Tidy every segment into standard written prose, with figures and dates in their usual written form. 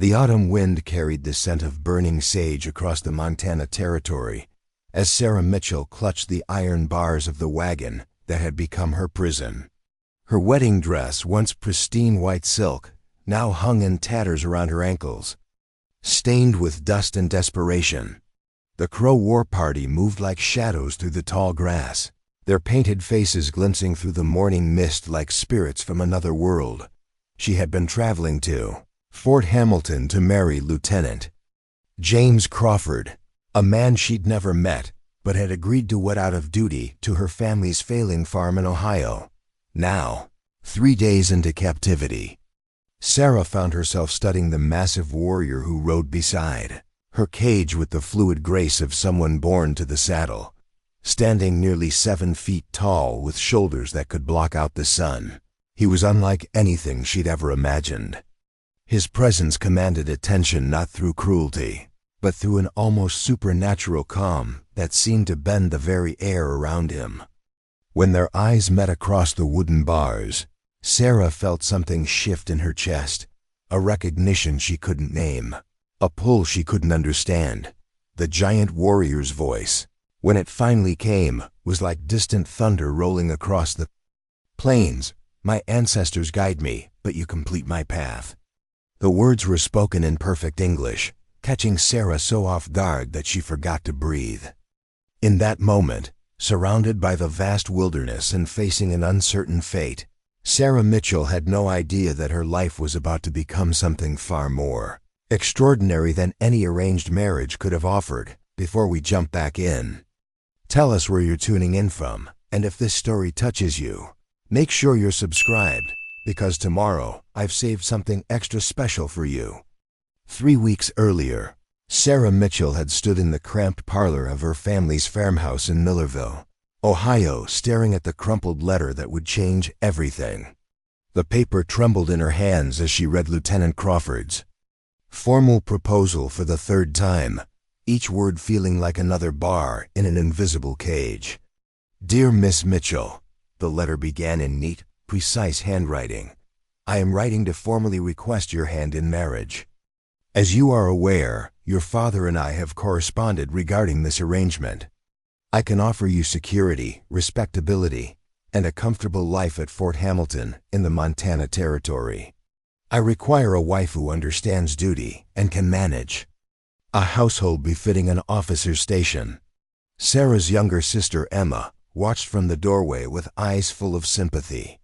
The autumn wind carried the scent of burning sage across the Montana Territory as Sarah Mitchell clutched the iron bars of the wagon that had become her prison. Her wedding dress, once pristine white silk, now hung in tatters around her ankles, stained with dust and desperation. The Crow War Party moved like shadows through the tall grass, their painted faces glimpsing through the morning mist like spirits from another world. She had been traveling to Fort Hamilton to marry Lieutenant James Crawford, a man she'd never met, but had agreed to wed out of duty to her family's failing farm in Ohio. Now, 3 days into captivity, Sarah found herself studying the massive warrior who rode beside, her cage with the fluid grace of someone born to the saddle, standing nearly 7 feet tall with shoulders that could block out the sun. He was unlike anything she'd ever imagined. His presence commanded attention not through cruelty, but through an almost supernatural calm that seemed to bend the very air around him. When their eyes met across the wooden bars, Sarah felt something shift in her chest, a recognition she couldn't name, a pull she couldn't understand. The giant warrior's voice, when it finally came, was like distant thunder rolling across the plains. "My ancestors guide me, but you complete my path." The words were spoken in perfect English, catching Sarah so off guard that she forgot to breathe. In that moment, surrounded by the vast wilderness and facing an uncertain fate, Sarah Mitchell had no idea that her life was about to become something far more extraordinary than any arranged marriage could have offered. Before we jump back in, tell us where you're tuning in from, and if this story touches you, make sure you're subscribed, because tomorrow I've saved something extra special for you. 3 weeks earlier, Sarah Mitchell had stood in the cramped parlor of her family's farmhouse in Millerville, Ohio, staring at the crumpled letter that would change everything. The paper trembled in her hands as she read Lieutenant Crawford's formal proposal for the 3rd time, each word feeling like another bar in an invisible cage. "Dear Miss Mitchell," the letter began in neat, precise handwriting, "I am writing to formally request your hand in marriage. As you are aware, your father and I have corresponded regarding this arrangement. I can offer you security, respectability, and a comfortable life at Fort Hamilton in the Montana Territory. I require a wife who understands duty and can manage a household befitting an officer's station." Sarah's younger sister, Emma, watched from the doorway with eyes full of sympathy.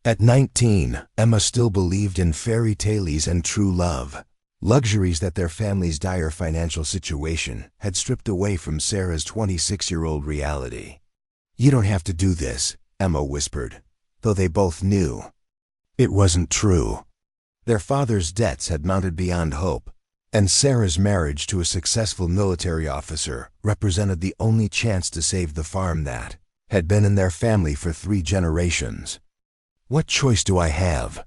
At 19, Emma still believed in fairy tales and true love, luxuries that their family's dire financial situation had stripped away from Sarah's 26-year-old reality. "You don't have to do this," Emma whispered, though they both knew it wasn't true. Their father's debts had mounted beyond hope, and Sarah's marriage to a successful military officer represented the only chance to save the farm that had been in their family for 3 generations. "What choice do I have?"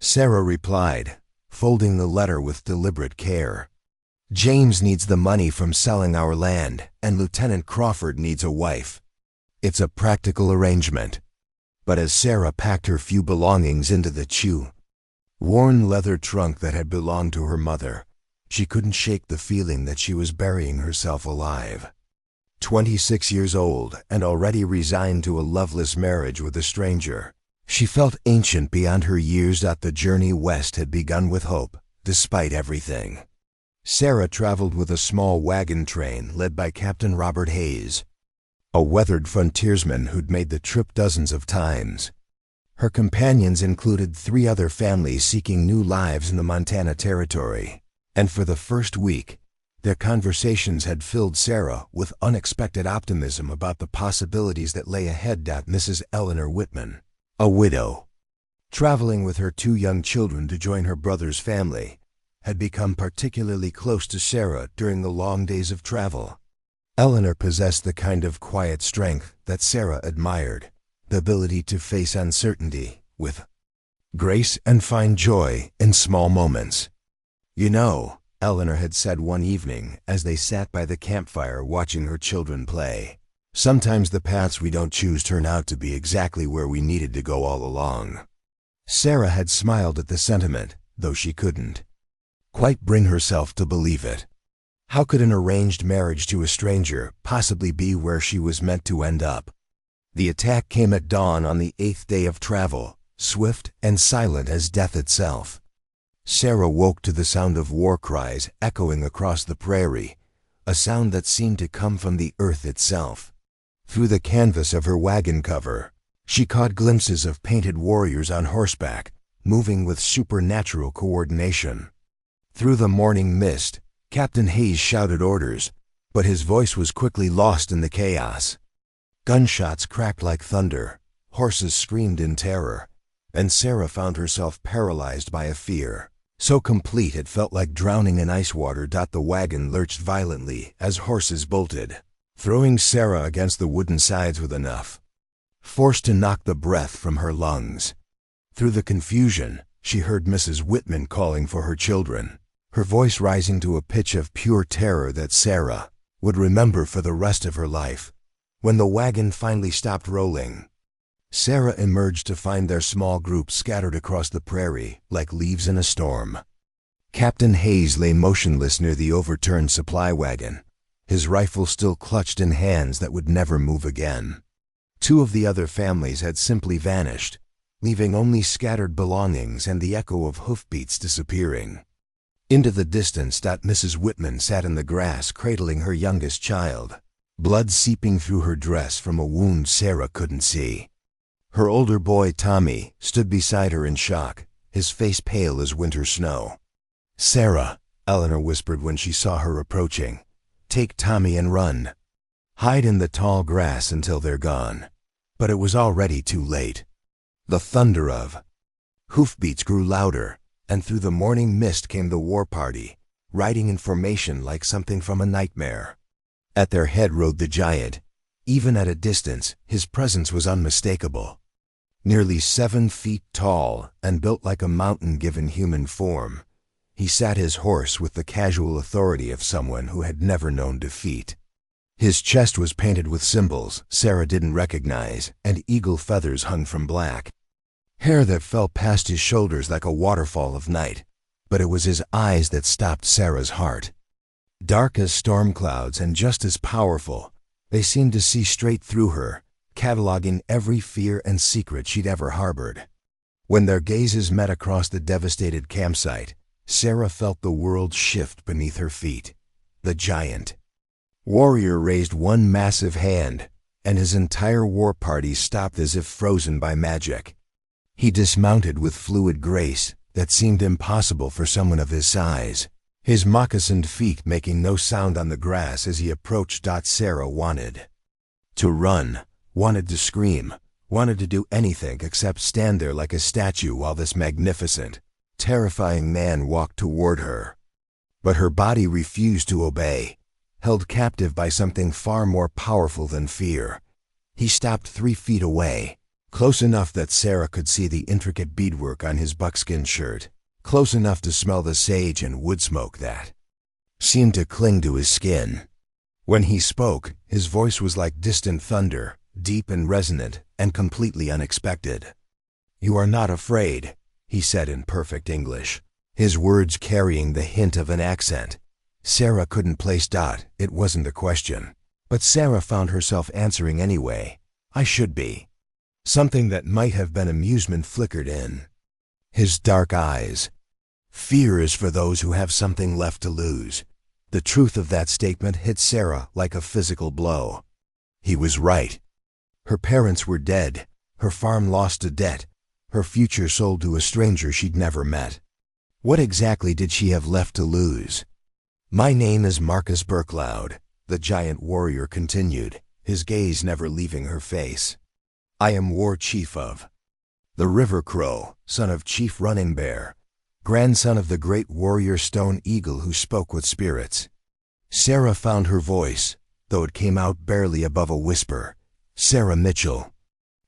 Sarah replied, folding the letter with deliberate care. "James needs the money from selling our land, and Lieutenant Crawford needs a wife. It's a practical arrangement." But as Sarah packed her few belongings into the worn leather trunk that had belonged to her mother, she couldn't shake the feeling that she was burying herself alive. 26 years old and already resigned to a loveless marriage with a stranger, she felt ancient beyond her years. The journey west had begun with hope, despite everything. Sarah traveled with a small wagon train led by Captain Robert Hayes, a weathered frontiersman who'd made the trip dozens of times. Her companions included 3 other families seeking new lives in the Montana Territory, and for the first week, their conversations had filled Sarah with unexpected optimism about the possibilities that lay ahead. Mrs. Eleanor Whitman, a widow, traveling with her 2 young children to join her brother's family, had become particularly close to Sarah during the long days of travel. Eleanor possessed the kind of quiet strength that Sarah admired, the ability to face uncertainty with grace and find joy in small moments. "You know," Eleanor had said one evening as they sat by the campfire watching her children play, "sometimes the paths we don't choose turn out to be exactly where we needed to go all along." Sarah had smiled at the sentiment, though she couldn't quite bring herself to believe it. How could an arranged marriage to a stranger possibly be where she was meant to end up? The attack came at dawn on the 8th day of travel, swift and silent as death itself. Sarah woke to the sound of war cries echoing across the prairie, a sound that seemed to come from the earth itself. Through the canvas of her wagon cover, she caught glimpses of painted warriors on horseback, moving with supernatural coordination. Through the morning mist, Captain Hayes shouted orders, but his voice was quickly lost in the chaos. Gunshots cracked like thunder, horses screamed in terror, and Sarah found herself paralyzed by a fear so complete it felt like drowning in ice water. The wagon lurched violently as horses bolted, throwing Sarah against the wooden sides with enough force to knock the breath from her lungs. Through the confusion, she heard Mrs. Whitman calling for her children, her voice rising to a pitch of pure terror that Sarah would remember for the rest of her life. When the wagon finally stopped rolling, Sarah emerged to find their small group scattered across the prairie like leaves in a storm. Captain Hayes lay motionless near the overturned supply wagon, his rifle still clutched in hands that would never move again. 2 of the other families had simply vanished, leaving only scattered belongings and the echo of hoofbeats disappearing. Into the distance, Mrs. Whitman sat in the grass cradling her youngest child, blood seeping through her dress from a wound Sarah couldn't see. Her older boy, Tommy, stood beside her in shock, his face pale as winter snow. "Sarah," Eleanor whispered when she saw her approaching, "take Tommy and run. Hide in the tall grass until they're gone." But it was already too late. The thunder of hoofbeats grew louder, and through the morning mist came the war party, riding in formation like something from a nightmare. At their head rode the giant. Even at a distance, his presence was unmistakable. Nearly 7 feet tall and built like a mountain given human form, he sat his horse with the casual authority of someone who had never known defeat. His chest was painted with symbols Sarah didn't recognize, and eagle feathers hung from black hair that fell past his shoulders like a waterfall of night. But it was his eyes that stopped Sarah's heart. Dark as storm clouds and just as powerful, they seemed to see straight through her, cataloging every fear and secret she'd ever harbored. When their gazes met across the devastated campsite, Sarah felt the world shift beneath her feet. The giant warrior raised one massive hand, and his entire war party stopped as if frozen by magic. He dismounted with fluid grace that seemed impossible for someone of his size, his moccasined feet making no sound on the grass as he approached. Sarah wanted to run, wanted to scream, wanted to do anything except stand there like a statue while this magnificent, terrifying man walked toward her. But her body refused to obey, held captive by something far more powerful than fear. He stopped 3 feet away, close enough that Sarah could see the intricate beadwork on his buckskin shirt, close enough to smell the sage and wood smoke that seemed to cling to his skin. When he spoke, his voice was like distant thunder, deep and resonant, and completely unexpected. "You are not afraid," he said in perfect English, his words carrying the hint of an accent. Sarah couldn't place. It wasn't a question, but Sarah found herself answering anyway. "I should be." Something that might have been amusement flickered in his dark eyes. "Fear is for those who have something left to lose." The truth of that statement hit Sarah like a physical blow. He was right. Her parents were dead, her farm lost to debt, her future sold to a stranger she'd never met. What exactly did she have left to lose? "My name is Marcus Berkloud," the giant warrior continued, his gaze never leaving her face. "I am war chief of the River Crow, son of Chief Running Bear, grandson of the great warrior Stone Eagle who spoke with spirits." Sarah found her voice, though it came out barely above a whisper. "Sarah Mitchell."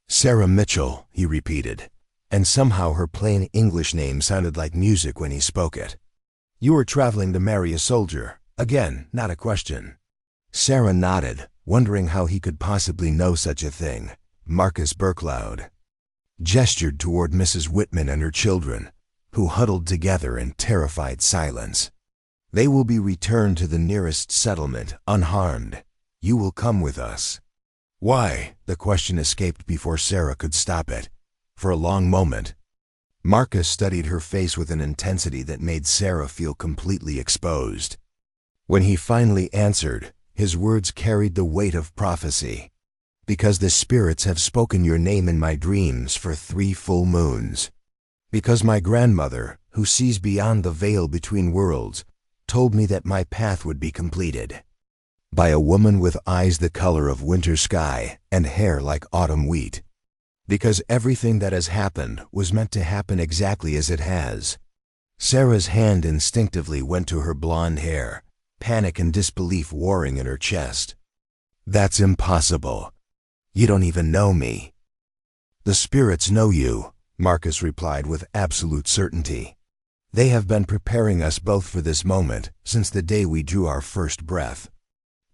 "Sarah Mitchell," he repeated, and somehow her plain English name sounded like music when he spoke it. "You were traveling to marry a soldier." Again, not a question. Sarah nodded, wondering how he could possibly know such a thing. Marcus Berkloud gestured toward Mrs. Whitman and her children, who huddled together in terrified silence. They will be returned to the nearest settlement, unharmed. You will come with us. Why? The question escaped before Sarah could stop it. For a long moment, Marcus studied her face with an intensity that made Sarah feel completely exposed. When he finally answered, his words carried the weight of prophecy. Because the spirits have spoken your name in my dreams for 3 full moons. Because my grandmother, who sees beyond the veil between worlds, told me that my path would be completed. By a woman with eyes the color of winter sky and hair like autumn wheat. Because everything that has happened was meant to happen exactly as it has. Sarah's hand instinctively went to her blonde hair, panic and disbelief warring in her chest. That's impossible. You don't even know me. The spirits know you, Marcus replied with absolute certainty. They have been preparing us both for this moment since the day we drew our first breath.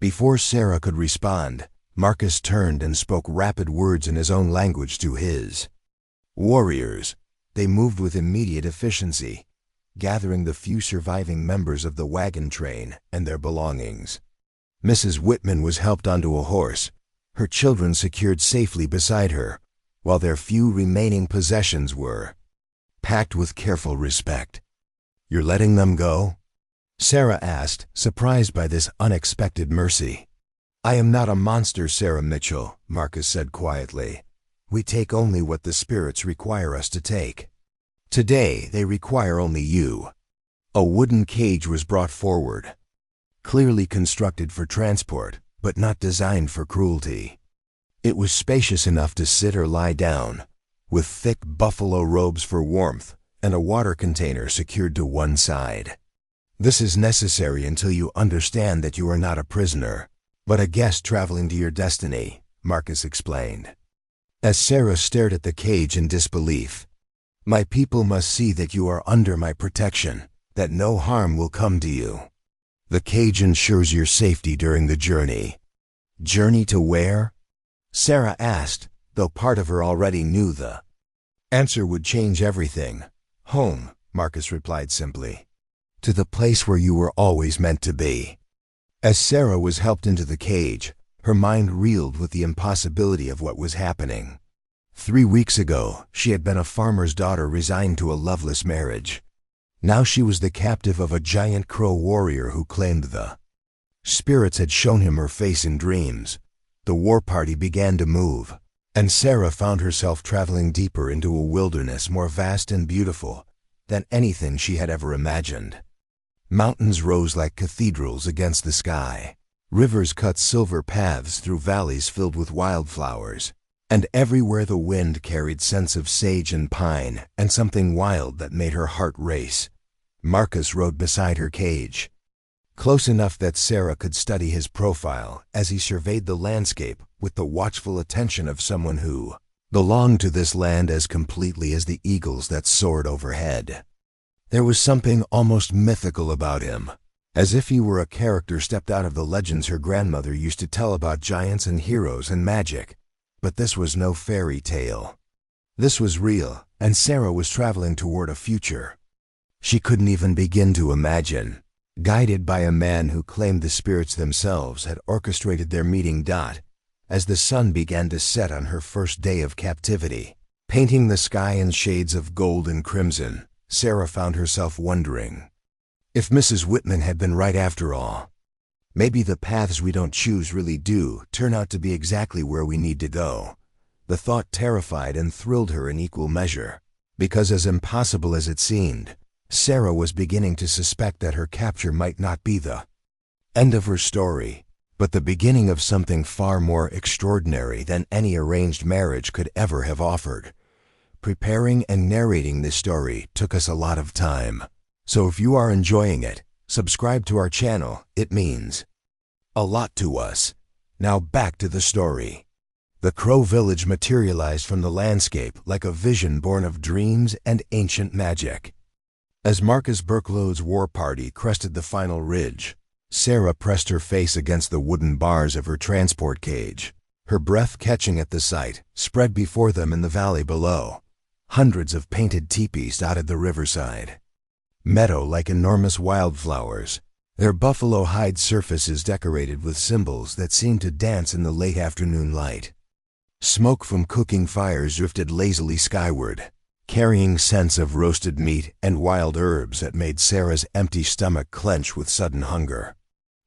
Before Sarah could respond, Marcus turned and spoke rapid words in his own language to his warriors. They moved with immediate efficiency, gathering the few surviving members of the wagon train and their belongings. Mrs. Whitman was helped onto a horse, her children secured safely beside her, while their few remaining possessions were packed with careful respect. You're letting them go? Sarah asked, surprised by this unexpected mercy. I am not a monster, Sarah Mitchell, Marcus said quietly. We take only what the spirits require us to take. Today, they require only you. A wooden cage was brought forward, clearly constructed for transport, but not designed for cruelty. It was spacious enough to sit or lie down, with thick buffalo robes for warmth and a water container secured to one side. This is necessary until you understand that you are not a prisoner, but a guest traveling to your destiny, Marcus explained. As Sarah stared at the cage in disbelief, my people must see that you are under my protection, that no harm will come to you. The cage ensures your safety during the journey. Journey to where? Sarah asked, though part of her already knew the answer would change everything. Home, Marcus replied simply. To the place where you were always meant to be. As Sarah was helped into the cage, her mind reeled with the impossibility of what was happening. 3 weeks ago, she had been a farmer's daughter resigned to a loveless marriage. Now she was the captive of a giant crow warrior who claimed the spirits had shown him her face in dreams. The war party began to move, and Sarah found herself traveling deeper into a wilderness more vast and beautiful than anything she had ever imagined. Mountains rose like cathedrals against the sky. Rivers cut silver paths through valleys filled with wildflowers, and everywhere the wind carried scents of sage and pine and something wild that made her heart race. Marcus rode beside her cage, close enough that Sarah could study his profile as he surveyed the landscape with the watchful attention of someone who belonged to this land as completely as the eagles that soared overhead. There was something almost mythical about him, as if he were a character stepped out of the legends her grandmother used to tell about giants and heroes and magic. But this was no fairy tale. This was real, and Sarah was traveling toward a future she couldn't even begin to imagine. Guided by a man who claimed the spirits themselves had orchestrated their meeting. As the sun began to set on her first day of captivity, painting the sky in shades of gold and crimson, Sarah found herself wondering if Mrs. Whitman had been right after all. Maybe the paths we don't choose really do turn out to be exactly where we need to go. The thought terrified and thrilled her in equal measure, because as impossible as it seemed, Sarah was beginning to suspect that her capture might not be the end of her story, but the beginning of something far more extraordinary than any arranged marriage could ever have offered. Preparing and narrating this story took us a lot of time, so if you are enjoying it, subscribe to our channel. It means a lot to us. Now back to the story. The Crow village materialized from the landscape like a vision born of dreams and ancient magic. As Marcus Burklow's war party crested the final ridge, Sarah pressed her face against the wooden bars of her transport cage, her breath catching at the sight spread before them in the valley below. Hundreds of painted teepees dotted the riverside. Meadow like enormous wildflowers, their buffalo hide surfaces decorated with symbols that seemed to dance in the late afternoon light. Smoke from cooking fires drifted lazily skyward, carrying scents of roasted meat and wild herbs that made Sarah's empty stomach clench with sudden hunger.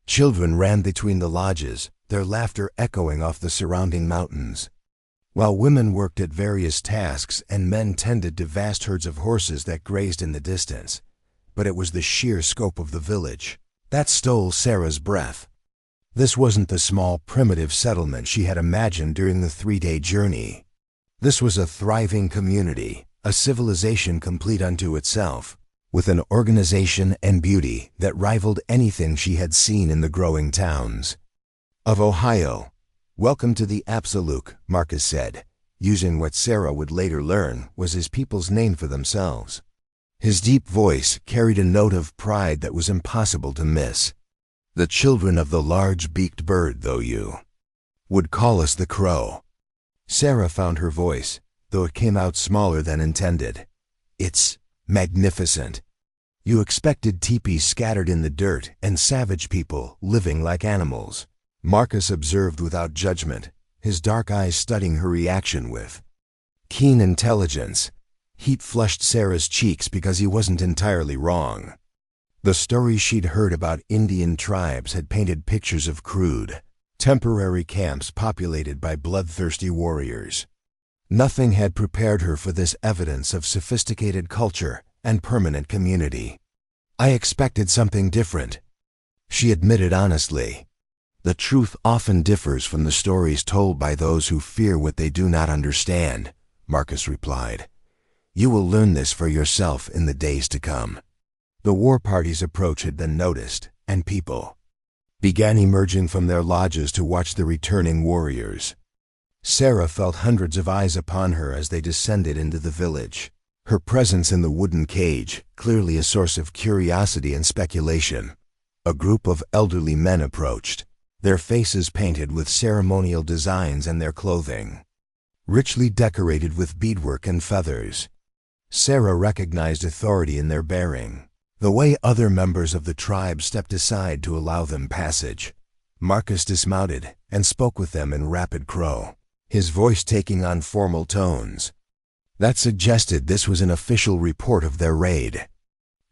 Children ran between the lodges, their laughter echoing off the surrounding mountains, while women worked at various tasks and men tended to vast herds of horses that grazed in the distance. But it was the sheer scope of the village that stole Sarah's breath. This wasn't the small, primitive settlement she had imagined during the 3-day journey. This was a thriving community, a civilization complete unto itself, with an organization and beauty that rivaled anything she had seen in the growing towns of Ohio. "Welcome to the Absolute," Marcus said, using what Sarah would later learn was his people's name for themselves. His deep voice carried a note of pride that was impossible to miss. "The children of the large-beaked bird, though you would call us the crow." Sarah found her voice, though it came out smaller than intended. "It's magnificent. You expected teepees scattered in the dirt and savage people living like animals." Marcus observed without judgment, his dark eyes studying her reaction with keen intelligence. Heat flushed Sarah's cheeks because he wasn't entirely wrong. The stories she'd heard about Indian tribes had painted pictures of crude, temporary camps populated by bloodthirsty warriors. Nothing had prepared her for this evidence of sophisticated culture and permanent community. "I expected something different," she admitted honestly. "The truth often differs from the stories told by those who fear what they do not understand," Marcus replied. "You will learn this for yourself in the days to come." The war party's approach had been noticed, and people began emerging from their lodges to watch the returning warriors. Sarah felt hundreds of eyes upon her as they descended into the village. Her presence in the wooden cage, clearly a source of curiosity and speculation. A group of elderly men approached, their faces painted with ceremonial designs and their clothing richly decorated with beadwork and feathers. Sarah recognized authority in their bearing, the way other members of the tribe stepped aside to allow them passage. Marcus dismounted and spoke with them in rapid Crow, his voice taking on formal tones that suggested this was an official report of their raid.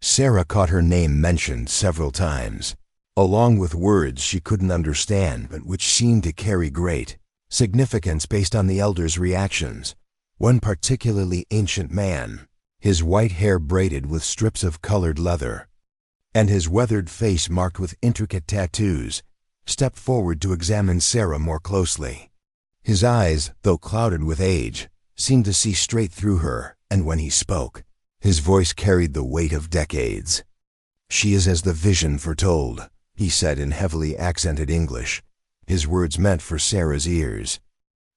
Sarah caught her name mentioned several times, along with words she couldn't understand but which seemed to carry great significance based on the elders' reactions. One particularly ancient man, his white hair braided with strips of colored leather, and his weathered face marked with intricate tattoos, stepped forward to examine Sarah more closely. His eyes, though clouded with age, seemed to see straight through her, and when he spoke, his voice carried the weight of decades. "She is as the vision foretold," he said in heavily accented English, his words meant for Sarah's ears.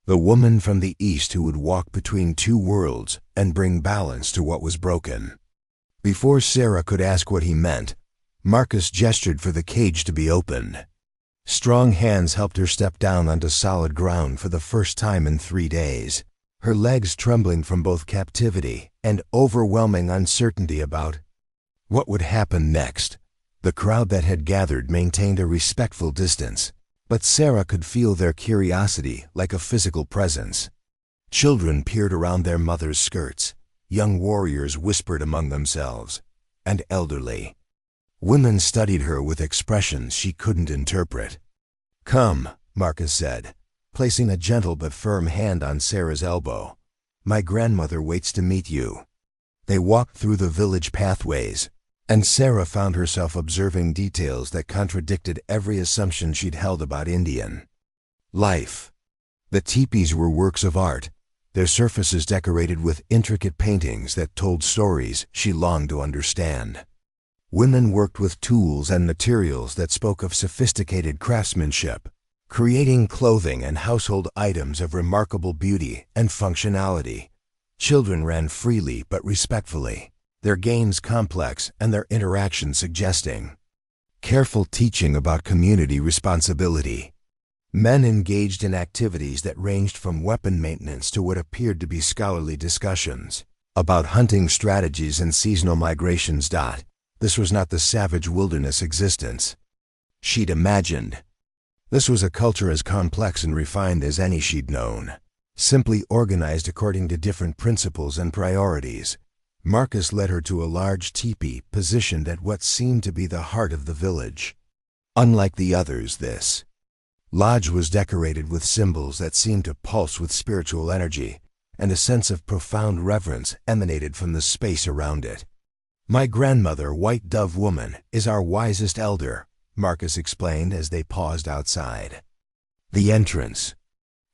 "The woman from the east who would walk between two worlds and bring balance to what was broken." Before Sarah could ask what he meant, Marcus gestured for the cage to be opened. Strong hands helped her step down onto solid ground for the first time in 3 days, her legs trembling from both captivity and overwhelming uncertainty about what would happen next. The crowd that had gathered maintained a respectful distance, but Sarah could feel their curiosity like a physical presence. Children peered around their mothers' skirts, young warriors whispered among themselves, and elderly women studied her with expressions she couldn't interpret. "Come," Marcus said, placing a gentle but firm hand on Sarah's elbow. "My grandmother waits to meet you." They walked through the village pathways, and Sarah found herself observing details that contradicted every assumption she'd held about Indian life. The teepees were works of art, their surfaces decorated with intricate paintings that told stories she longed to understand. Women worked with tools and materials that spoke of sophisticated craftsmanship, creating clothing and household items of remarkable beauty and functionality. Children ran freely but respectfully, their games complex and their interactions suggesting careful teaching about community responsibility. Men engaged in activities that ranged from weapon maintenance to what appeared to be scholarly discussions. about hunting strategies and seasonal migrations. This was not the savage wilderness existence she'd imagined. This was a culture as complex and refined as any she'd known, simply organized according to different principles and priorities. Marcus led her to a large teepee positioned at what seemed to be the heart of the village. Unlike the others, this lodge was decorated with symbols that seemed to pulse with spiritual energy, and a sense of profound reverence emanated from the space around it. "My grandmother, White Dove Woman, is our wisest elder," Marcus explained as they paused outside the entrance.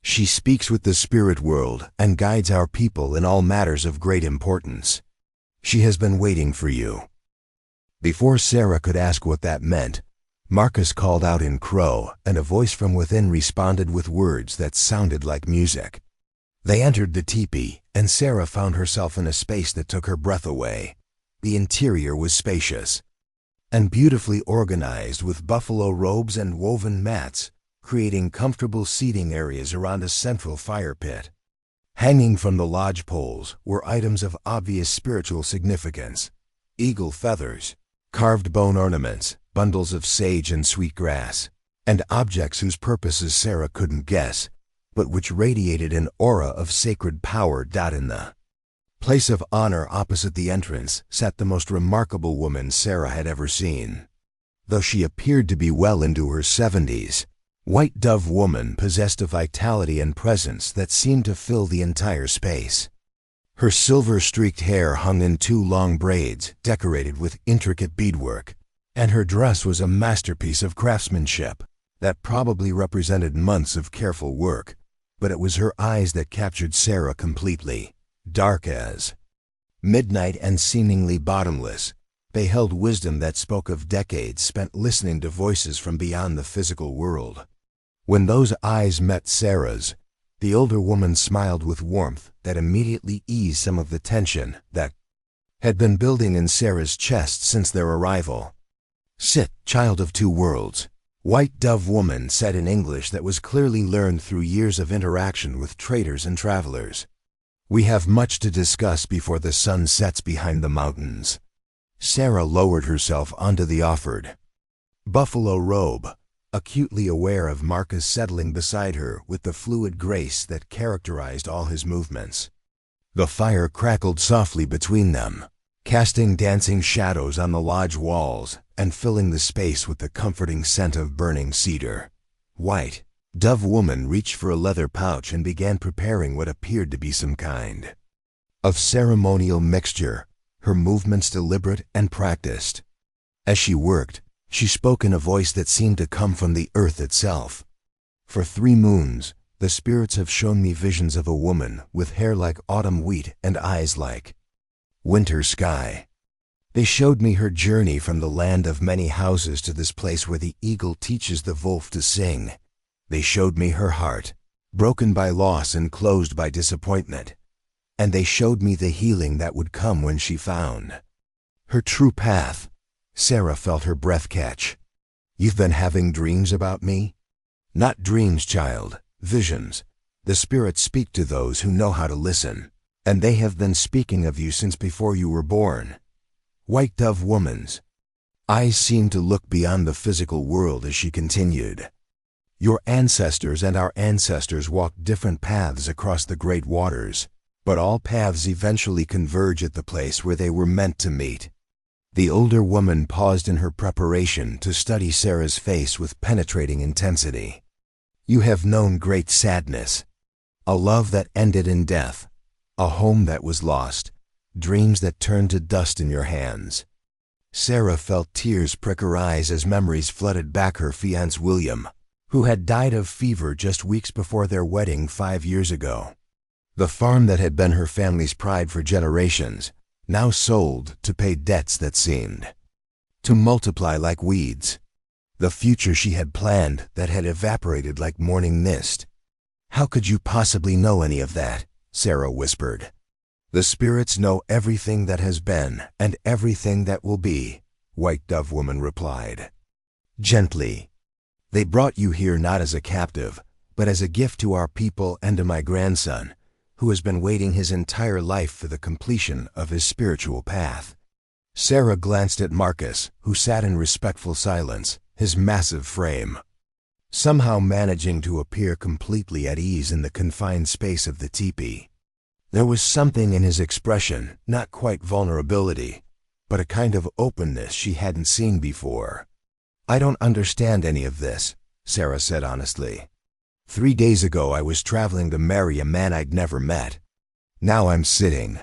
"She speaks with the spirit world and guides our people in all matters of great importance. She has been waiting for you." Before Sarah could ask what that meant, Marcus called out in Crow, and a voice from within responded with words that sounded like music. They entered the teepee, and Sarah found herself in a space that took her breath away. The interior was spacious and beautifully organized, with buffalo robes and woven mats, creating comfortable seating areas around a central fire pit. Hanging from the lodge poles were items of obvious spiritual significance: eagle feathers, carved bone ornaments, bundles of sage and sweetgrass, and objects whose purposes Sarah couldn't guess, but which radiated an aura of sacred power. In the place of honor opposite the entrance sat the most remarkable woman Sarah had ever seen. Though she appeared to be well into her 70s, White Dove Woman possessed a vitality and presence that seemed to fill the entire space. Her silver-streaked hair hung in 2 long braids decorated with intricate beadwork, and her dress was a masterpiece of craftsmanship that probably represented months of careful work. But it was her eyes that captured Sarah completely. Dark as midnight and seemingly bottomless, they held wisdom that spoke of decades spent listening to voices from beyond the physical world. When those eyes met Sarah's, the older woman smiled with warmth that immediately eased some of the tension that had been building in Sarah's chest since their arrival. "Sit, child of 2 worlds," White Dove Woman said in English that was clearly learned through years of interaction with traders and travelers. "We have much to discuss before the sun sets behind the mountains." Sarah lowered herself onto the offered buffalo robe, acutely aware of Marcus settling beside her with the fluid grace that characterized all his movements. The fire crackled softly between them, casting dancing shadows on the lodge walls and filling the space with the comforting scent of burning cedar. White Dove Woman reached for a leather pouch and began preparing what appeared to be some kind of ceremonial mixture, her movements deliberate and practiced. As she worked, she spoke in a voice that seemed to come from the earth itself. "For 3 moons, the spirits have shown me visions of a woman with hair like autumn wheat and eyes like winter sky. They showed me her journey from the land of many houses to this place where the eagle teaches the wolf to sing. They showed me her heart, broken by loss and closed by disappointment. And they showed me the healing that would come when she found her true path." Sarah felt her breath catch. "You've been having dreams about me?" "Not dreams, child, visions. The spirits speak to those who know how to listen, and they have been speaking of you since before you were born." White Dove Woman's eyes seemed to look beyond the physical world as she continued. "Your ancestors and our ancestors walked different paths across the great waters, but all paths eventually converge at the place where they were meant to meet." The older woman paused in her preparation to study Sarah's face with penetrating intensity. "You have known great sadness, a love that ended in death, a home that was lost, dreams that turned to dust in your hands." Sarah felt tears prick her eyes as memories flooded back her fiancé William, who had died of fever just weeks before their wedding 5 years ago. The farm that had been her family's pride for generations, now sold to pay debts that seemed to multiply like weeds. The future she had planned that had evaporated like morning mist. "How could you possibly know any of that?" Sarah whispered. "The spirits know everything that has been and everything that will be," White Dove Woman replied gently. "They brought you here not as a captive, but as a gift to our people and to my grandson, who has been waiting his entire life for the completion of his spiritual path. Sarah glanced at Marcus, who sat in respectful silence, his massive frame somehow managing to appear completely at ease in the confined space of the teepee. There was something in his expression, not quite vulnerability, but a kind of openness she hadn't seen before. "I don't understand any of this," Sarah said honestly. 3 days ago I was traveling to marry a man I'd never met. Now I'm sitting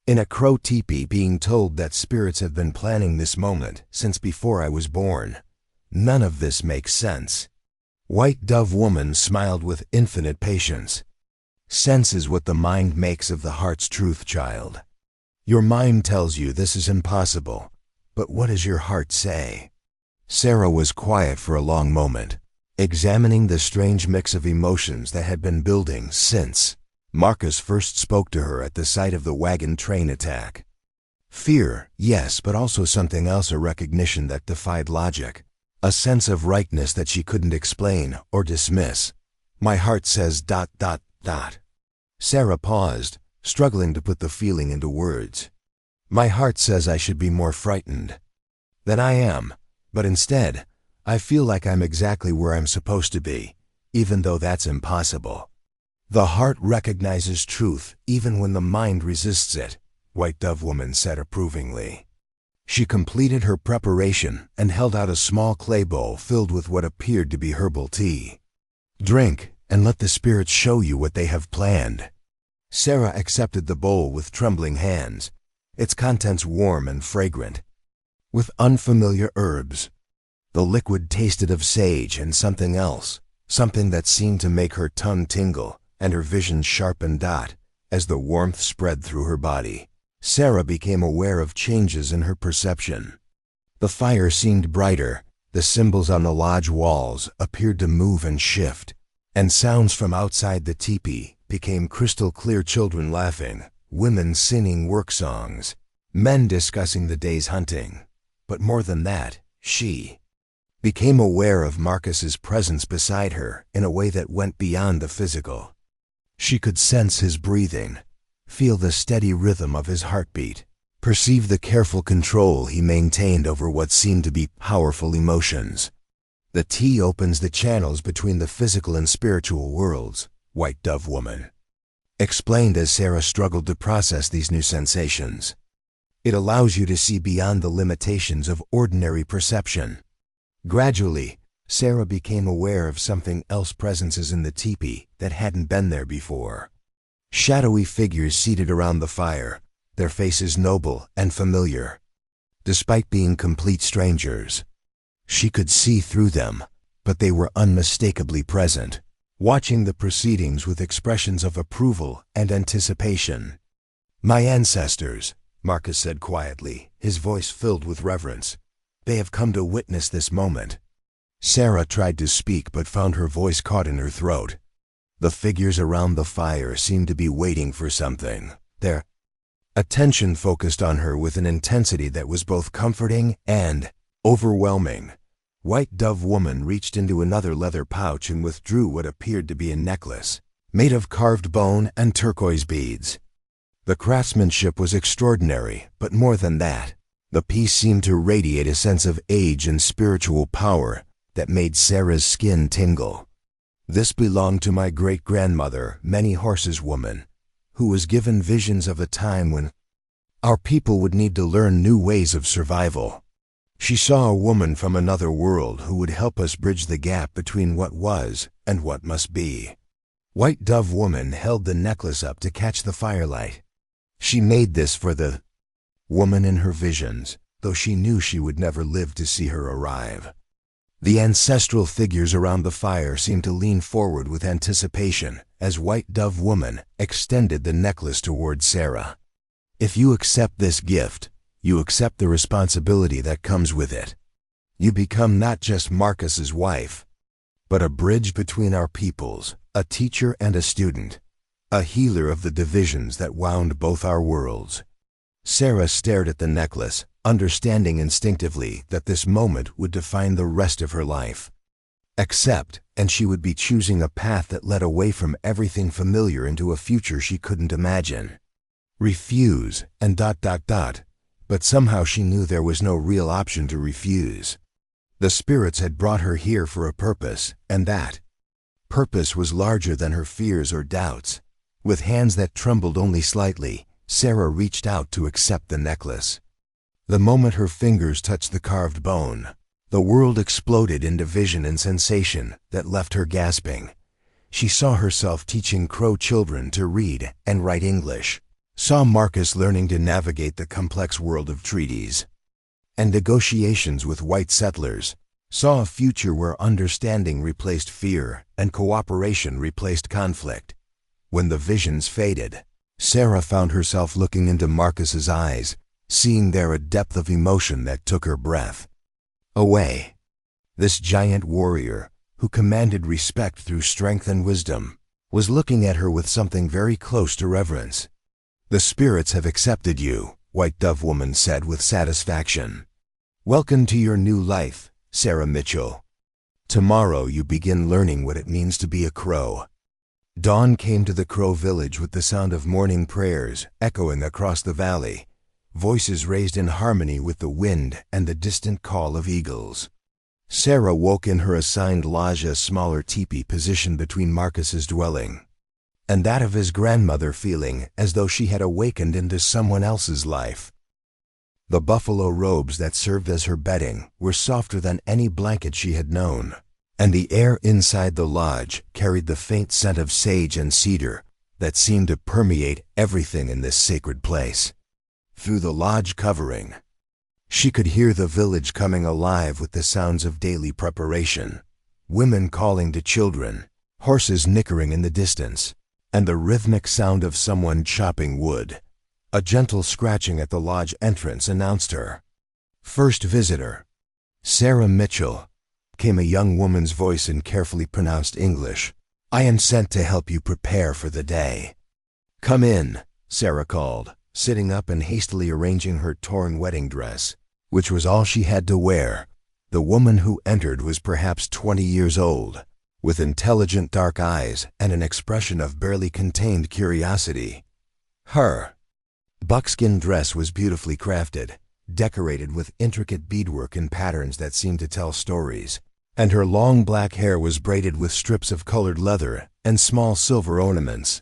in a crow teepee being told that spirits have been planning this moment since before I was born. None of this makes sense. White Dove Woman smiled with infinite patience. "Sense is what the mind makes of the heart's truth, child. Your mind tells you this is impossible, but what does your heart say?" Sarah was quiet for a long moment, examining the strange mix of emotions that had been building since Marcus first spoke to her at the site of the wagon train attack. Fear, yes, but also something else, a recognition that defied logic, a sense of rightness that she couldn't explain or dismiss. "My heart says ... Sarah paused, struggling to put the feeling into words. "My heart says I should be more frightened than I am, but instead, I feel like I'm exactly where I'm supposed to be, even though that's impossible." "The heart recognizes truth even when the mind resists it," White Dove Woman said approvingly. She completed her preparation and held out a small clay bowl filled with what appeared to be herbal tea. "Drink, and let the spirits show you what they have planned." Sarah accepted the bowl with trembling hands, its contents warm and fragrant, with unfamiliar herbs. The liquid tasted of sage and something else, something that seemed to make her tongue tingle and her vision sharpen. As the warmth spread through her body, Sarah became aware of changes in her perception. The fire seemed brighter, the symbols on the lodge walls appeared to move and shift, and sounds from outside the teepee became crystal clear. Children laughing, women singing work songs, men discussing the day's hunting. But more than that, she became aware of Marcus's presence beside her in a way that went beyond the physical. She could sense his breathing, feel the steady rhythm of his heartbeat, perceive the careful control he maintained over what seemed to be powerful emotions. "The tea opens the channels between the physical and spiritual worlds," White Dove Woman explained as Sarah struggled to process these new sensations. "It allows you to see beyond the limitations of ordinary perception." Gradually, Sarah became aware of something else, presences in the teepee that hadn't been there before. Shadowy figures seated around the fire, their faces noble and familiar. Despite being complete strangers, she could see through them, but they were unmistakably present, watching the proceedings with expressions of approval and anticipation. "My ancestors," Marcus said quietly, his voice filled with reverence. "They have come to witness this moment." Sarah tried to speak but found her voice caught in her throat. The figures around the fire seemed to be waiting for something. Their attention focused on her with an intensity that was both comforting and overwhelming. White Dove Woman reached into another leather pouch and withdrew what appeared to be a necklace, made of carved bone and turquoise beads. The craftsmanship was extraordinary, but more than that, the piece seemed to radiate a sense of age and spiritual power that made Sarah's skin tingle. "This belonged to my great-grandmother, Many Horses Woman, who was given visions of a time when our people would need to learn new ways of survival. She saw a woman from another world who would help us bridge the gap between what was and what must be." White Dove Woman held the necklace up to catch the firelight. She made this for the woman in her visions, though she knew she would never live to see her arrive. The ancestral figures around the fire seemed to lean forward with anticipation as White Dove Woman extended the necklace toward Sarah. "If you accept this gift, you accept the responsibility that comes with it. You become not just Marcus's wife, but a bridge between our peoples, a teacher and a student, a healer of the divisions that wound both our worlds." Sarah stared at the necklace, understanding instinctively that this moment would define the rest of her life. Accept, and she would be choosing a path that led away from everything familiar into a future she couldn't imagine. Refuse, and ... But somehow she knew there was no real option to refuse. The spirits had brought her here for a purpose, and that purpose was larger than her fears or doubts. With hands that trembled only slightly, Sarah reached out to accept the necklace. The moment her fingers touched the carved bone, the world exploded into vision and sensation that left her gasping. She saw herself teaching Crow children to read and write English, saw Marcus learning to navigate the complex world of treaties and negotiations with white settlers, saw a future where understanding replaced fear and cooperation replaced conflict. When the visions faded, Sarah found herself looking into Marcus's eyes, seeing there a depth of emotion that took her breath away. This giant warrior, who commanded respect through strength and wisdom, was looking at her with something very close to reverence. "The spirits have accepted you," White Dove Woman said with satisfaction. "Welcome to your new life, Sarah Mitchell. Tomorrow you begin learning what it means to be a crow." Dawn came to the Crow village with the sound of morning prayers echoing across the valley, voices raised in harmony with the wind and the distant call of eagles. Sarah woke in her assigned lodge, a smaller teepee positioned between Marcus's dwelling and that of his grandmother, feeling as though she had awakened into someone else's life. The buffalo robes that served as her bedding were softer than any blanket she had known, and the air inside the lodge carried the faint scent of sage and cedar that seemed to permeate everything in this sacred place. Through the lodge covering, she could hear the village coming alive with the sounds of daily preparation, women calling to children, horses nickering in the distance, and the rhythmic sound of someone chopping wood. A gentle scratching at the lodge entrance announced her first visitor. "Sarah Mitchell," came a young woman's voice in carefully pronounced English. "I am sent to help you prepare for the day." "Come in," Sarah called, sitting up and hastily arranging her torn wedding dress, which was all she had to wear. The woman who entered was perhaps 20 years old, with intelligent dark eyes and an expression of barely contained curiosity. Her buckskin dress was beautifully crafted, decorated with intricate beadwork and patterns that seemed to tell stories, and her long black hair was braided with strips of colored leather and small silver ornaments.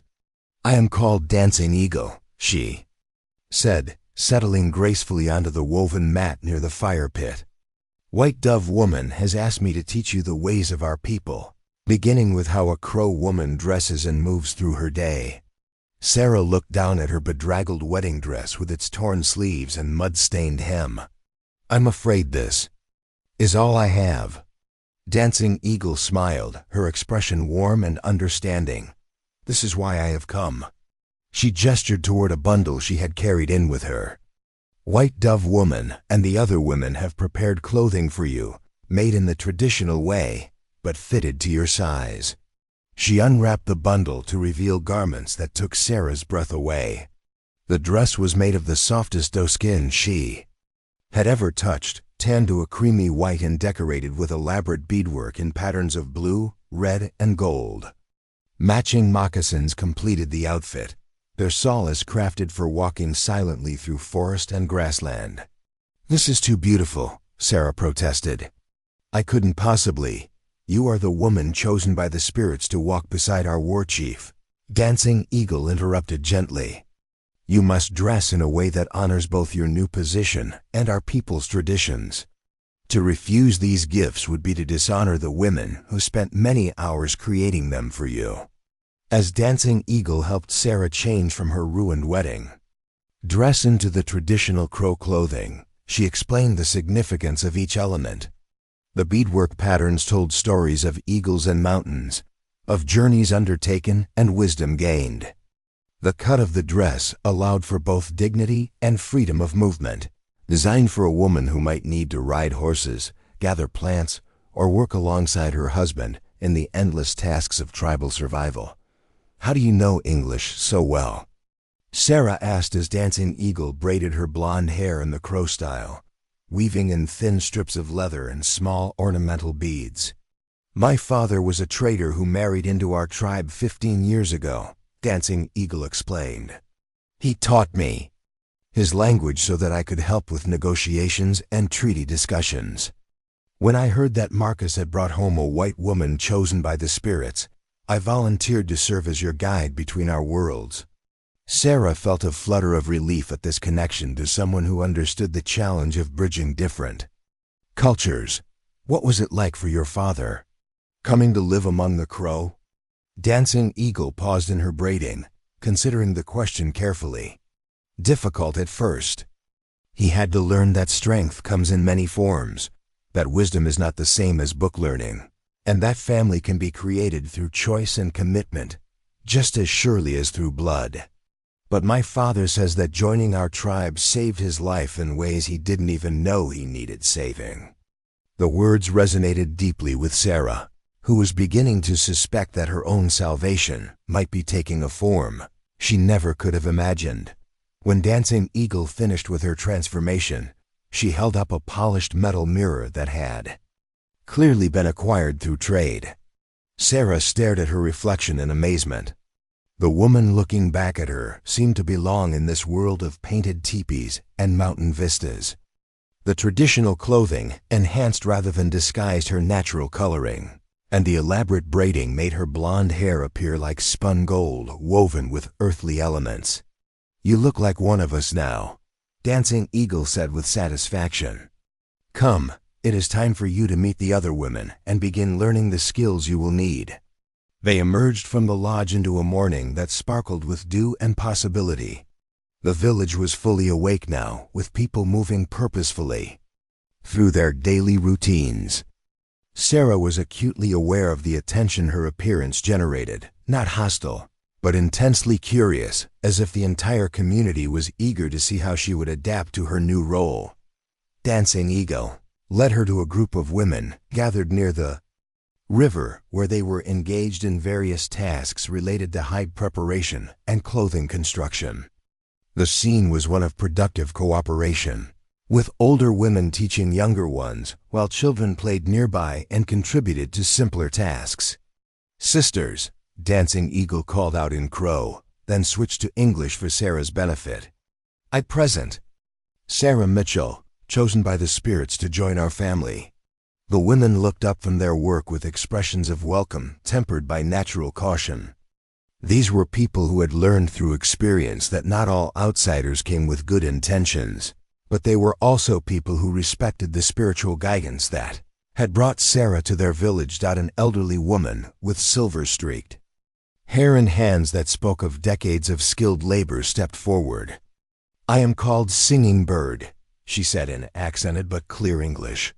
"I am called Dancing Eagle," she said, settling gracefully onto the woven mat near the fire pit. "White Dove Woman has asked me to teach you the ways of our people, beginning with how a Crow woman dresses and moves through her day." Sarah looked down at her bedraggled wedding dress with its torn sleeves and mud-stained hem. "I'm afraid this is all I have." Dancing Eagle smiled, her expression warm and understanding. "This is why I have come." She gestured toward a bundle she had carried in with her. "White Dove Woman and the other women have prepared clothing for you, made in the traditional way, but fitted to your size." She unwrapped the bundle to reveal garments that took Sarah's breath away. The dress was made of the softest doe skin she had ever touched, tanned to a creamy white and decorated with elaborate beadwork in patterns of blue, red, and gold. Matching moccasins completed the outfit, their solace crafted for walking silently through forest and grassland. "This is too beautiful," Sarah protested. "I couldn't possibly. You are the woman chosen by the spirits to walk beside our war chief." Dancing Eagle interrupted gently. "You must dress in a way that honors both your new position and our people's traditions. To refuse these gifts would be to dishonor the women who spent many hours creating them for you." As Dancing Eagle helped Sarah change from her ruined wedding dress into the traditional Crow clothing, she explained the significance of each element. The beadwork patterns told stories of eagles and mountains, of journeys undertaken and wisdom gained. The cut of the dress allowed for both dignity and freedom of movement, designed for a woman who might need to ride horses, gather plants, or work alongside her husband in the endless tasks of tribal survival. "How do you know English so well?" Sarah asked as Dancing Eagle braided her blonde hair in the Crow style, weaving in thin strips of leather and small ornamental beads. My father was a trader who married into our tribe 15 years ago, Dancing Eagle explained. He taught me his language so that I could help with negotiations and treaty discussions. When I heard that Marcus had brought home a white woman chosen by the spirits, I volunteered to serve as your guide between our worlds. Sarah felt a flutter of relief at this connection to someone who understood the challenge of bridging different cultures. What was it like for your father, coming to live among the Crow? Dancing Eagle paused in her braiding, considering the question carefully. Difficult at first. He had to learn that strength comes in many forms, that wisdom is not the same as book learning, and that family can be created through choice and commitment, just as surely as through blood. But my father says that joining our tribe saved his life in ways he didn't even know he needed saving. The words resonated deeply with Sarah, who was beginning to suspect that her own salvation might be taking a form she never could have imagined. When Dancing Eagle finished with her transformation, she held up a polished metal mirror that had clearly been acquired through trade. Sarah stared at her reflection in amazement. The woman looking back at her seemed to belong in this world of painted teepees and mountain vistas. The traditional clothing enhanced rather than disguised her natural coloring, and the elaborate braiding made her blonde hair appear like spun gold woven with earthly elements. "You look like one of us now," Dancing Eagle said with satisfaction. "Come, it is time for you to meet the other women and begin learning the skills you will need." They emerged from the lodge into a morning that sparkled with dew and possibility. The village was fully awake now, with people moving purposefully through their daily routines. Sarah was acutely aware of the attention her appearance generated, not hostile, but intensely curious, as if the entire community was eager to see how she would adapt to her new role. Dancing Eagle led her to a group of women gathered near the river, where they were engaged in various tasks related to hide preparation and clothing construction. The scene was one of productive cooperation, with older women teaching younger ones, while children played nearby and contributed to simpler tasks. "Sisters," Dancing Eagle called out in Crow, then switched to English for Sarah's benefit. "I present Sarah Mitchell, chosen by the spirits to join our family." The women looked up from their work with expressions of welcome tempered by natural caution. These were people who had learned through experience that not all outsiders came with good intentions, but they were also people who respected the spiritual guidance that had brought Sarah to their village. An elderly woman with silver-streaked hair and hands that spoke of decades of skilled labor stepped forward. "I am called Singing Bird," she said in accented but clear English.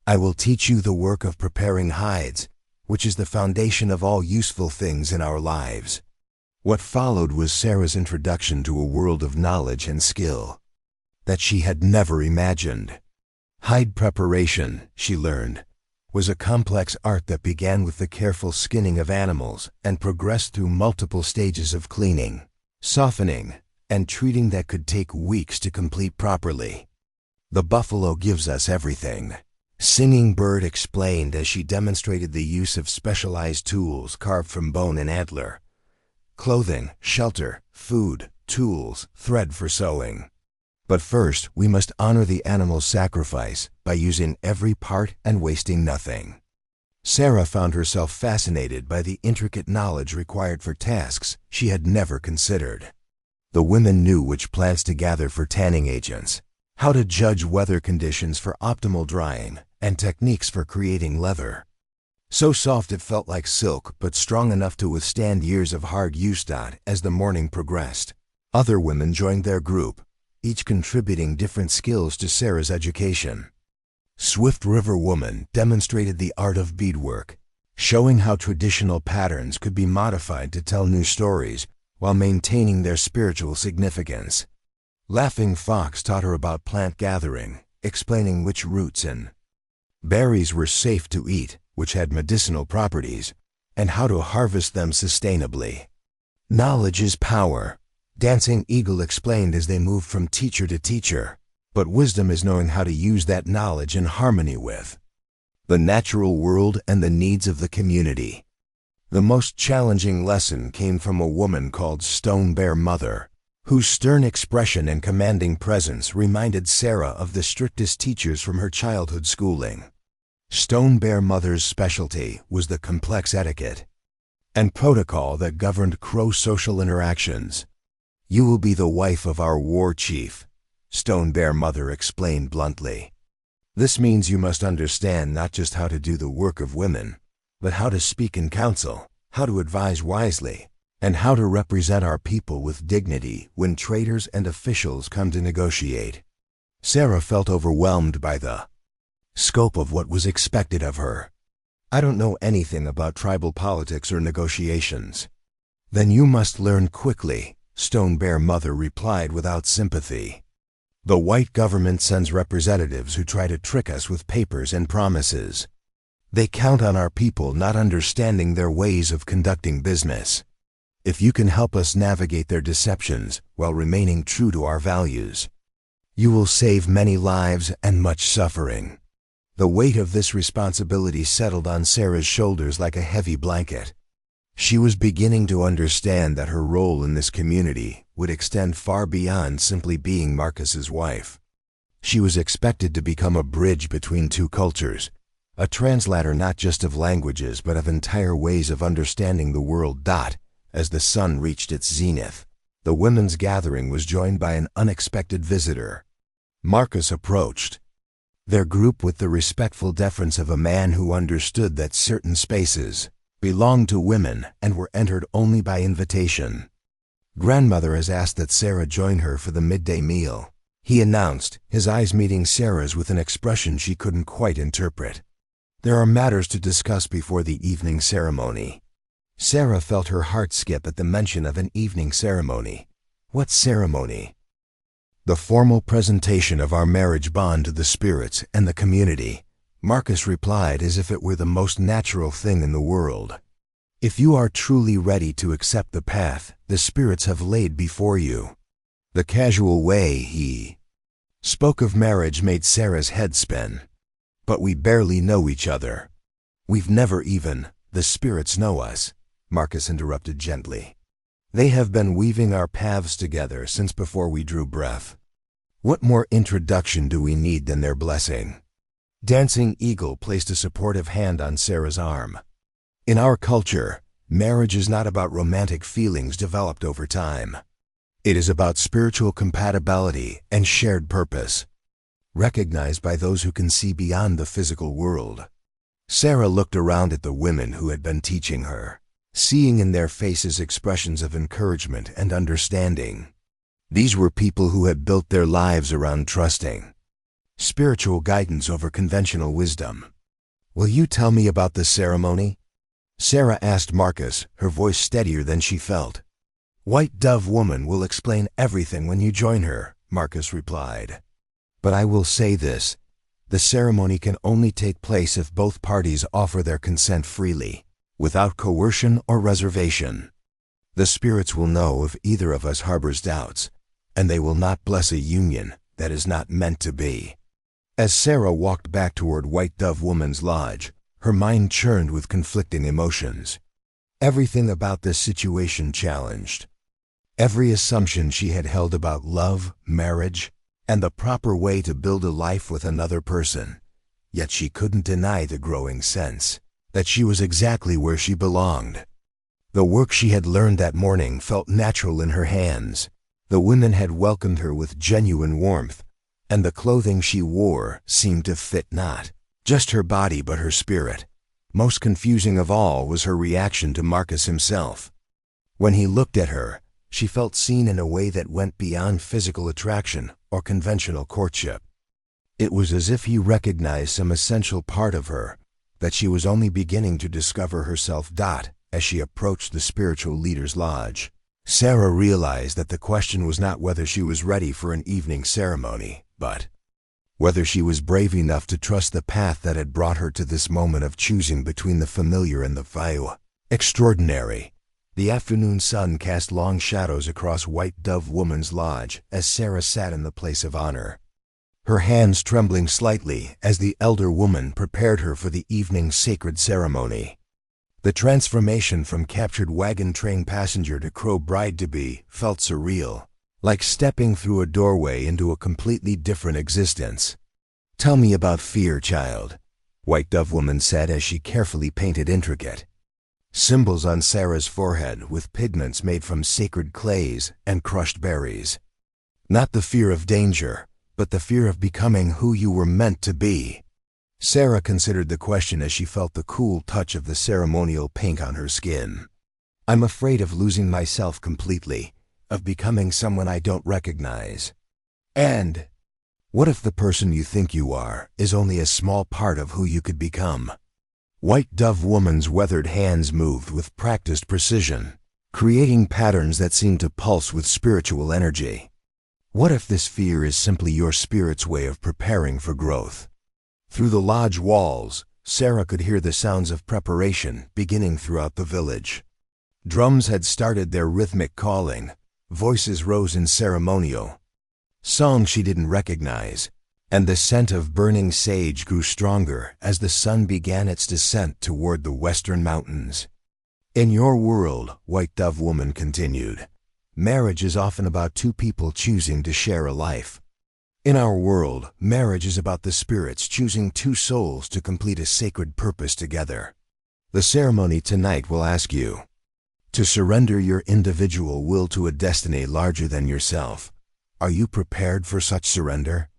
"I will teach you the work of preparing hides, which is the foundation of all useful things in our lives." What followed was Sarah's introduction to a world of knowledge and skill that she had never imagined. Hide preparation, she learned, was a complex art that began with the careful skinning of animals and progressed through multiple stages of cleaning, softening, and treating that could take weeks to complete properly. "The buffalo gives us everything," Singing Bird explained as she demonstrated the use of specialized tools carved from bone and antler. "Clothing, shelter, food, tools, thread for sewing. But first, we must honor the animal's sacrifice by using every part and wasting nothing." Sarah found herself fascinated by the intricate knowledge required for tasks she had never considered. The women knew which plants to gather for tanning agents, how to judge weather conditions for optimal drying, and techniques for creating leather. So soft it felt like silk, but strong enough to withstand years of hard use. As the morning progressed, other women joined their group, each contributing different skills to Sarah's education. Swift River Woman demonstrated the art of beadwork, showing how traditional patterns could be modified to tell new stories while maintaining their spiritual significance. Laughing Fox taught her about plant gathering, explaining which roots and berries were safe to eat, which had medicinal properties, and how to harvest them sustainably. "Knowledge is power," Dancing Eagle explained as they moved from teacher to teacher, "but wisdom is knowing how to use that knowledge in harmony with the natural world and the needs of the community. The most challenging lesson came from a woman called Stone Bear Mother, whose stern expression and commanding presence reminded Sarah of the strictest teachers from her childhood schooling. Stone Bear Mother's specialty was the complex etiquette and protocol that governed Crow social interactions. "You will be the wife of our war chief," Stone Bear Mother explained bluntly. "This means you must understand not just how to do the work of women, but how to speak in council, how to advise wisely, and how to represent our people with dignity when traders and officials come to negotiate." Sarah felt overwhelmed by the scope of what was expected of her. "I don't know anything about tribal politics or negotiations." "Then you must learn quickly," Stone Bear Mother replied without sympathy. "The white government sends representatives who try to trick us with papers and promises. They count on our people not understanding their ways of conducting business. If you can help us navigate their deceptions while remaining true to our values, you will save many lives and much suffering." The weight of this responsibility settled on Sarah's shoulders like a heavy blanket. She was beginning to understand that her role in this community would extend far beyond simply being Marcus's wife. She was expected to become a bridge between two cultures, a translator not just of languages but of entire ways of understanding the world. As the sun reached its zenith, the women's gathering was joined by an unexpected visitor. Marcus approached their group with the respectful deference of a man who understood that certain spaces belonged to women and were entered only by invitation. "Grandmother has asked that Sarah join her for the midday meal," he announced, his eyes meeting Sarah's with an expression she couldn't quite interpret. "There are matters to discuss before the evening ceremony." Sarah felt her heart skip at the mention of an evening ceremony. What ceremony? "The formal presentation of our marriage bond to the spirits and the community," Marcus replied as if it were the most natural thing in the world. "If you are truly ready to accept the path the spirits have laid before you." The casual way he spoke of marriage made Sarah's head spin. "But we barely know each other. We've never even, the spirits know us," Marcus interrupted gently. "They have been weaving our paths together since before we drew breath. What more introduction do we need than their blessing?" Dancing Eagle placed a supportive hand on Sarah's arm. "In our culture, marriage is not about romantic feelings developed over time. It is about spiritual compatibility and shared purpose, recognized by those who can see beyond the physical world." Sarah looked around at the women who had been teaching her, seeing in their faces expressions of encouragement and understanding. These were people who had built their lives around trusting spiritual guidance over conventional wisdom. "Will you tell me about the ceremony?" Sarah asked Marcus, her voice steadier than she felt. "White Dove Woman will explain everything when you join her," Marcus replied. "But I will say this, the ceremony can only take place if both parties offer their consent freely, without coercion or reservation. The spirits will know if either of us harbors doubts, and they will not bless a union that is not meant to be." As Sarah walked back toward White Dove Woman's lodge, her mind churned with conflicting emotions. Everything about this situation challenged every assumption she had held about love, marriage, and the proper way to build a life with another person. Yet she couldn't deny the growing sense that she was exactly where she belonged. The work she had learned that morning felt natural in her hands. The women had welcomed her with genuine warmth, and the clothing she wore seemed to fit not just her body but her spirit. Most confusing of all was her reaction to Marcus himself. When he looked at her, she felt seen in a way that went beyond physical attraction or conventional courtship. It was as if he recognized some essential part of her that she was only beginning to discover herself. As she approached the spiritual leader's lodge, Sarah realized that the question was not whether she was ready for an evening ceremony, but whether she was brave enough to trust the path that had brought her to this moment of choosing between the familiar and the extraordinary. The afternoon sun cast long shadows across White Dove Woman's lodge as Sarah sat in the place of honor. her hands trembling slightly as the elder woman prepared her for the evening's sacred ceremony. The transformation from captured wagon train passenger to crow bride-to-be felt surreal, like stepping through a doorway into a completely different existence. "Tell me about fear, child," White Dove Woman said as she carefully painted intricate symbols on Sarah's forehead with pigments made from sacred clays and crushed berries. "Not the fear of danger, but the fear of becoming who you were meant to be." Sarah considered the question as she felt the cool touch of the ceremonial paint on her skin. "I'm afraid of losing myself completely, of becoming someone I don't recognize. And what if the person you think you are is only a small part of who you could become?" White Dove Woman's weathered hands moved with practiced precision, creating patterns that seemed to pulse with spiritual energy. What if this fear is simply your spirit's way of preparing for growth? Through the lodge walls, Sarah could hear the sounds of preparation beginning throughout the village. Drums had started their rhythmic calling, voices rose in ceremonial songs she didn't recognize, and the scent of burning sage grew stronger as the sun began its descent toward the western mountains. "In your world," White Dove Woman continued, "marriage is often about two people choosing to share a life. In our world, marriage is about the spirits choosing two souls to complete a sacred purpose together. The ceremony tonight will ask you to surrender your individual will to a destiny larger than yourself. Are you prepared for such surrender?"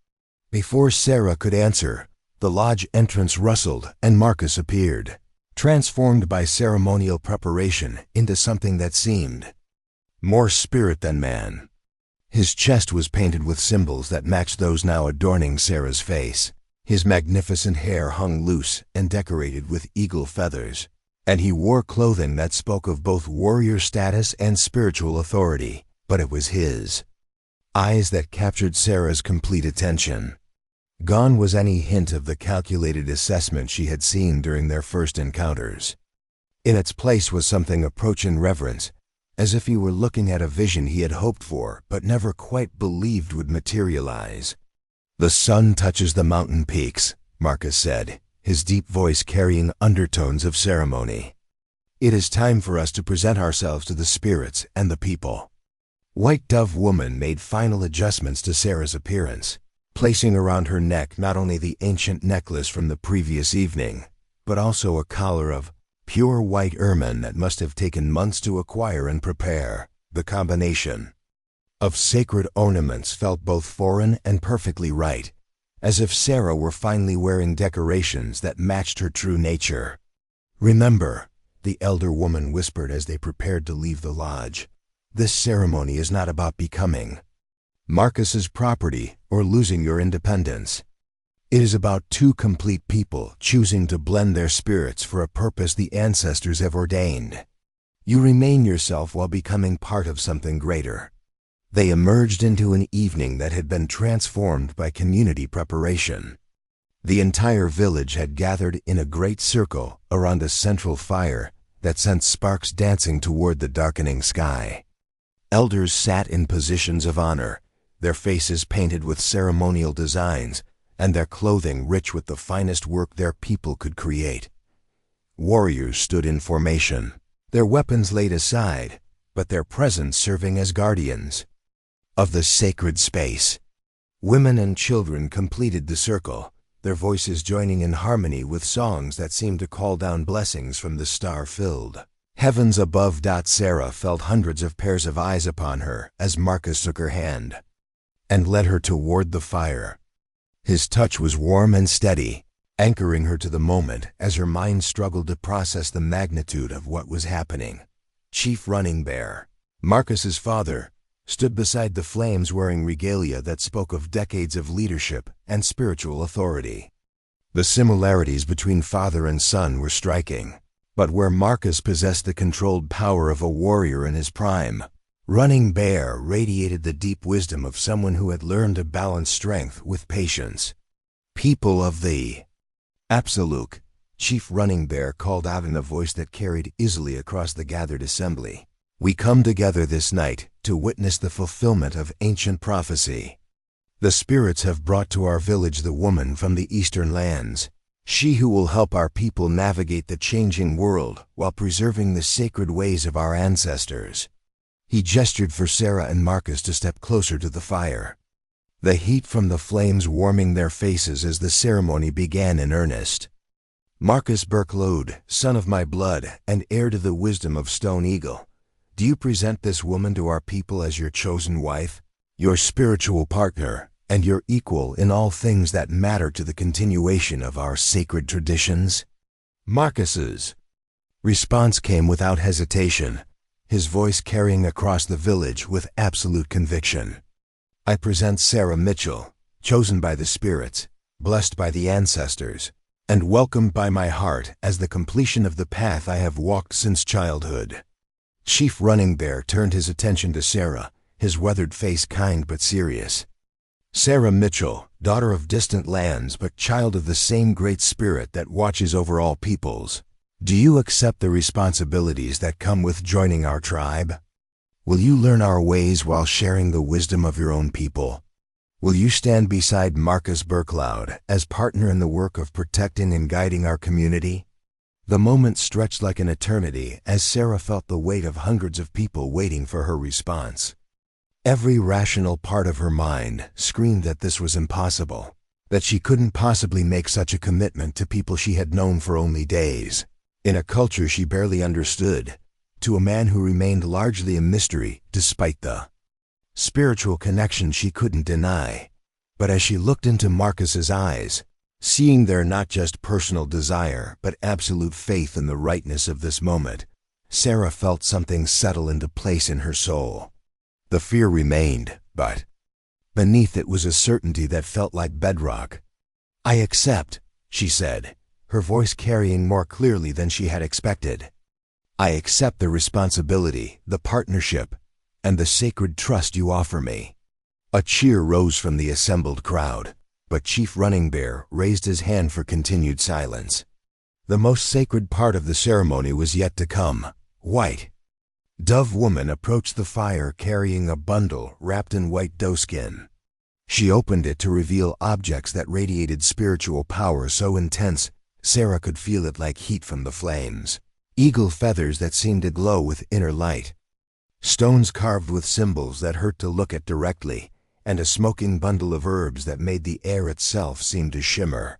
Before Sarah could answer, the lodge entrance rustled and Marcus appeared, transformed by ceremonial preparation into something that seemed more spirit than man. His chest was painted with symbols that matched those now adorning Sarah's face. His magnificent hair hung loose and decorated with eagle feathers, and he wore clothing that spoke of both warrior status and spiritual authority, but it was his eyes that captured Sarah's complete attention. Gone was any hint of the calculated assessment she had seen during their first encounters. In its place was something approaching reverence, as if he were looking at a vision he had hoped for but never quite believed would materialize. "The sun touches the mountain peaks," Marcus said, his deep voice carrying undertones of ceremony. "It is time for us to present ourselves to the spirits and the people." White Dove Woman made final adjustments to Sarah's appearance, placing around her neck not only the ancient necklace from the previous evening, but also a collar of pure white ermine that must have taken months to acquire and prepare. The combination of sacred ornaments felt both foreign and perfectly right, as if Sarah were finally wearing decorations that matched her true nature. "Remember," the elder woman whispered as they prepared to leave the lodge, "this ceremony is not about becoming Marcus's property or losing your independence. It is about two complete people choosing to blend their spirits for a purpose the ancestors have ordained. You remain yourself while becoming part of something greater." They emerged into an evening that had been transformed by community preparation. The entire village had gathered in a great circle around a central fire that sent sparks dancing toward the darkening sky. Elders sat in positions of honor, their faces painted with ceremonial designs, and their clothing rich with the finest work their people could create. Warriors stood in formation, their weapons laid aside, but their presence serving as guardians of the sacred space. Women and children completed the circle, their voices joining in harmony with songs that seemed to call down blessings from the star-filled heavens above. Sarah felt hundreds of pairs of eyes upon her as Marcus took her hand and led her toward the fire. His touch was warm and steady, anchoring her to the moment as her mind struggled to process the magnitude of what was happening. Chief Running Bear, Marcus's father, stood beside the flames wearing regalia that spoke of decades of leadership and spiritual authority. The similarities between father and son were striking, but where Marcus possessed the controlled power of a warrior in his prime, Running Bear radiated the deep wisdom of someone who had learned to balance strength with patience. "People of the Absolute," Chief Running Bear called out in a voice that carried easily across the gathered assembly. "We come together this night to witness the fulfillment of ancient prophecy. The spirits have brought to our village the woman from the eastern lands, she who will help our people navigate the changing world while preserving the sacred ways of our ancestors." He gestured for Sarah and Marcus to step closer to the fire, the heat from the flames warming their faces as the ceremony began in earnest. "Marcus Berklode, son of my blood and heir to the wisdom of Stone Eagle, do you present this woman to our people as your chosen wife, your spiritual partner, and your equal in all things that matter to the continuation of our sacred traditions?" Marcus's response came without hesitation, his voice carrying across the village with absolute conviction. "I present Sarah Mitchell, chosen by the spirits, blessed by the ancestors, and welcomed by my heart as the completion of the path I have walked since childhood." Chief Running Bear turned his attention to Sarah, his weathered face kind but serious. "Sarah Mitchell, daughter of distant lands but child of the same great spirit that watches over all peoples, do you accept the responsibilities that come with joining our tribe? Will you learn our ways while sharing the wisdom of your own people? Will you stand beside Marcus Berklode as partner in the work of protecting and guiding our community?" The moment stretched like an eternity as Sarah felt the weight of hundreds of people waiting for her response. Every rational part of her mind screamed that this was impossible, that she couldn't possibly make such a commitment to people she had known for only days, in a culture she barely understood, to a man who remained largely a mystery despite the spiritual connection she couldn't deny. But as she looked into Marcus's eyes, seeing there not just personal desire but absolute faith in the rightness of this moment, Sarah felt something settle into place in her soul. The fear remained, but beneath it was a certainty that felt like bedrock. "I accept," she said, her voice carrying more clearly than she had expected. "I accept the responsibility, the partnership, and the sacred trust you offer me." A cheer rose from the assembled crowd, but Chief Running Bear raised his hand for continued silence. The most sacred part of the ceremony was yet to come. White Dove Woman approached the fire carrying a bundle wrapped in white doeskin. She opened it to reveal objects that radiated spiritual power so intense Sarah could feel it like heat from the flames. Eagle feathers that seemed to glow with inner light, stones carved with symbols that hurt to look at directly, and a smoking bundle of herbs that made the air itself seem to shimmer.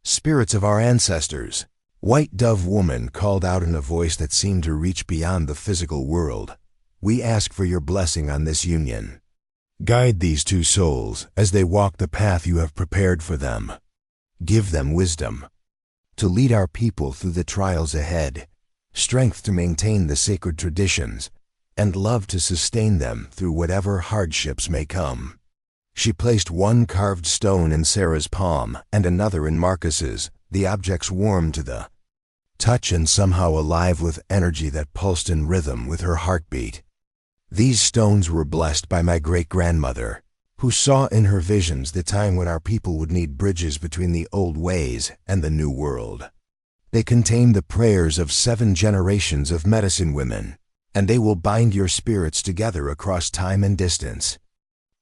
"Spirits of our ancestors," White Dove Woman called out in a voice that seemed to reach beyond the physical world, "we ask for your blessing on this union. Guide these two souls as they walk the path you have prepared for them. Give them wisdom to lead our people through the trials ahead, strength to maintain the sacred traditions, and love to sustain them through whatever hardships may come." She placed one carved stone in Sarah's palm and another in Marcus's, the objects warm to the touch and somehow alive with energy that pulsed in rhythm with her heartbeat. "These stones were blessed by my great-grandmother, who saw in her visions the time when our people would need bridges between the old ways and the new world. They contain the prayers of 7 generations of medicine women, and they will bind your spirits together across time and distance."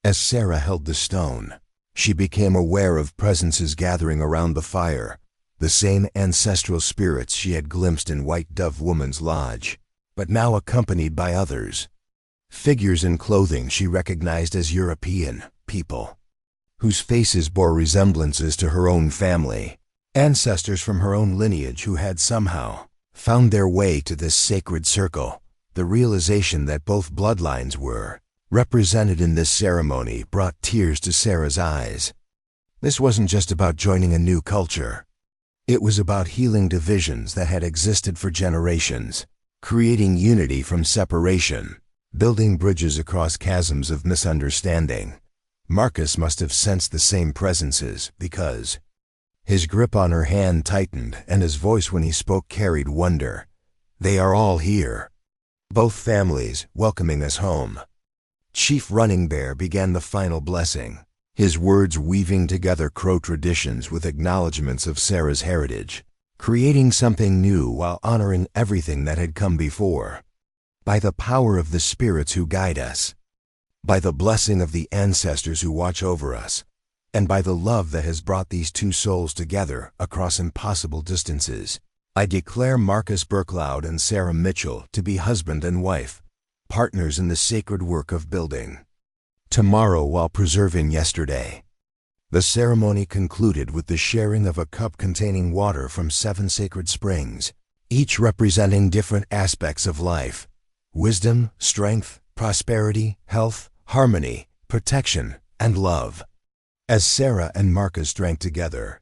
As Sarah held the stone, she became aware of presences gathering around the fire, the same ancestral spirits she had glimpsed in White Dove Woman's lodge, but now accompanied by others. Figures in clothing she recognized as European people, whose faces bore resemblances to her own family, ancestors from her own lineage who had somehow found their way to this sacred circle. The realization that both bloodlines were represented in this ceremony brought tears to Sarah's eyes. This wasn't just about joining a new culture. It was about healing divisions that had existed for generations, creating unity from separation, building bridges across chasms of misunderstanding. Marcus must have sensed the same presences because his grip on her hand tightened and his voice when he spoke carried wonder. "They are all here. Both families welcoming us home." Chief Running Bear began the final blessing, his words weaving together Crow traditions with acknowledgments of Sarah's heritage, creating something new while honoring everything that had come before. "By the power of the spirits who guide us, by the blessing of the ancestors who watch over us, and by the love that has brought these two souls together across impossible distances, I declare Marcus Berkloud and Sarah Mitchell to be husband and wife, partners in the sacred work of building tomorrow while preserving yesterday. The ceremony concluded with the sharing of a cup containing water from 7 sacred springs, each representing different aspects of life: wisdom, strength, prosperity, health, harmony, protection, and love. As Sarah and Marcus drank together,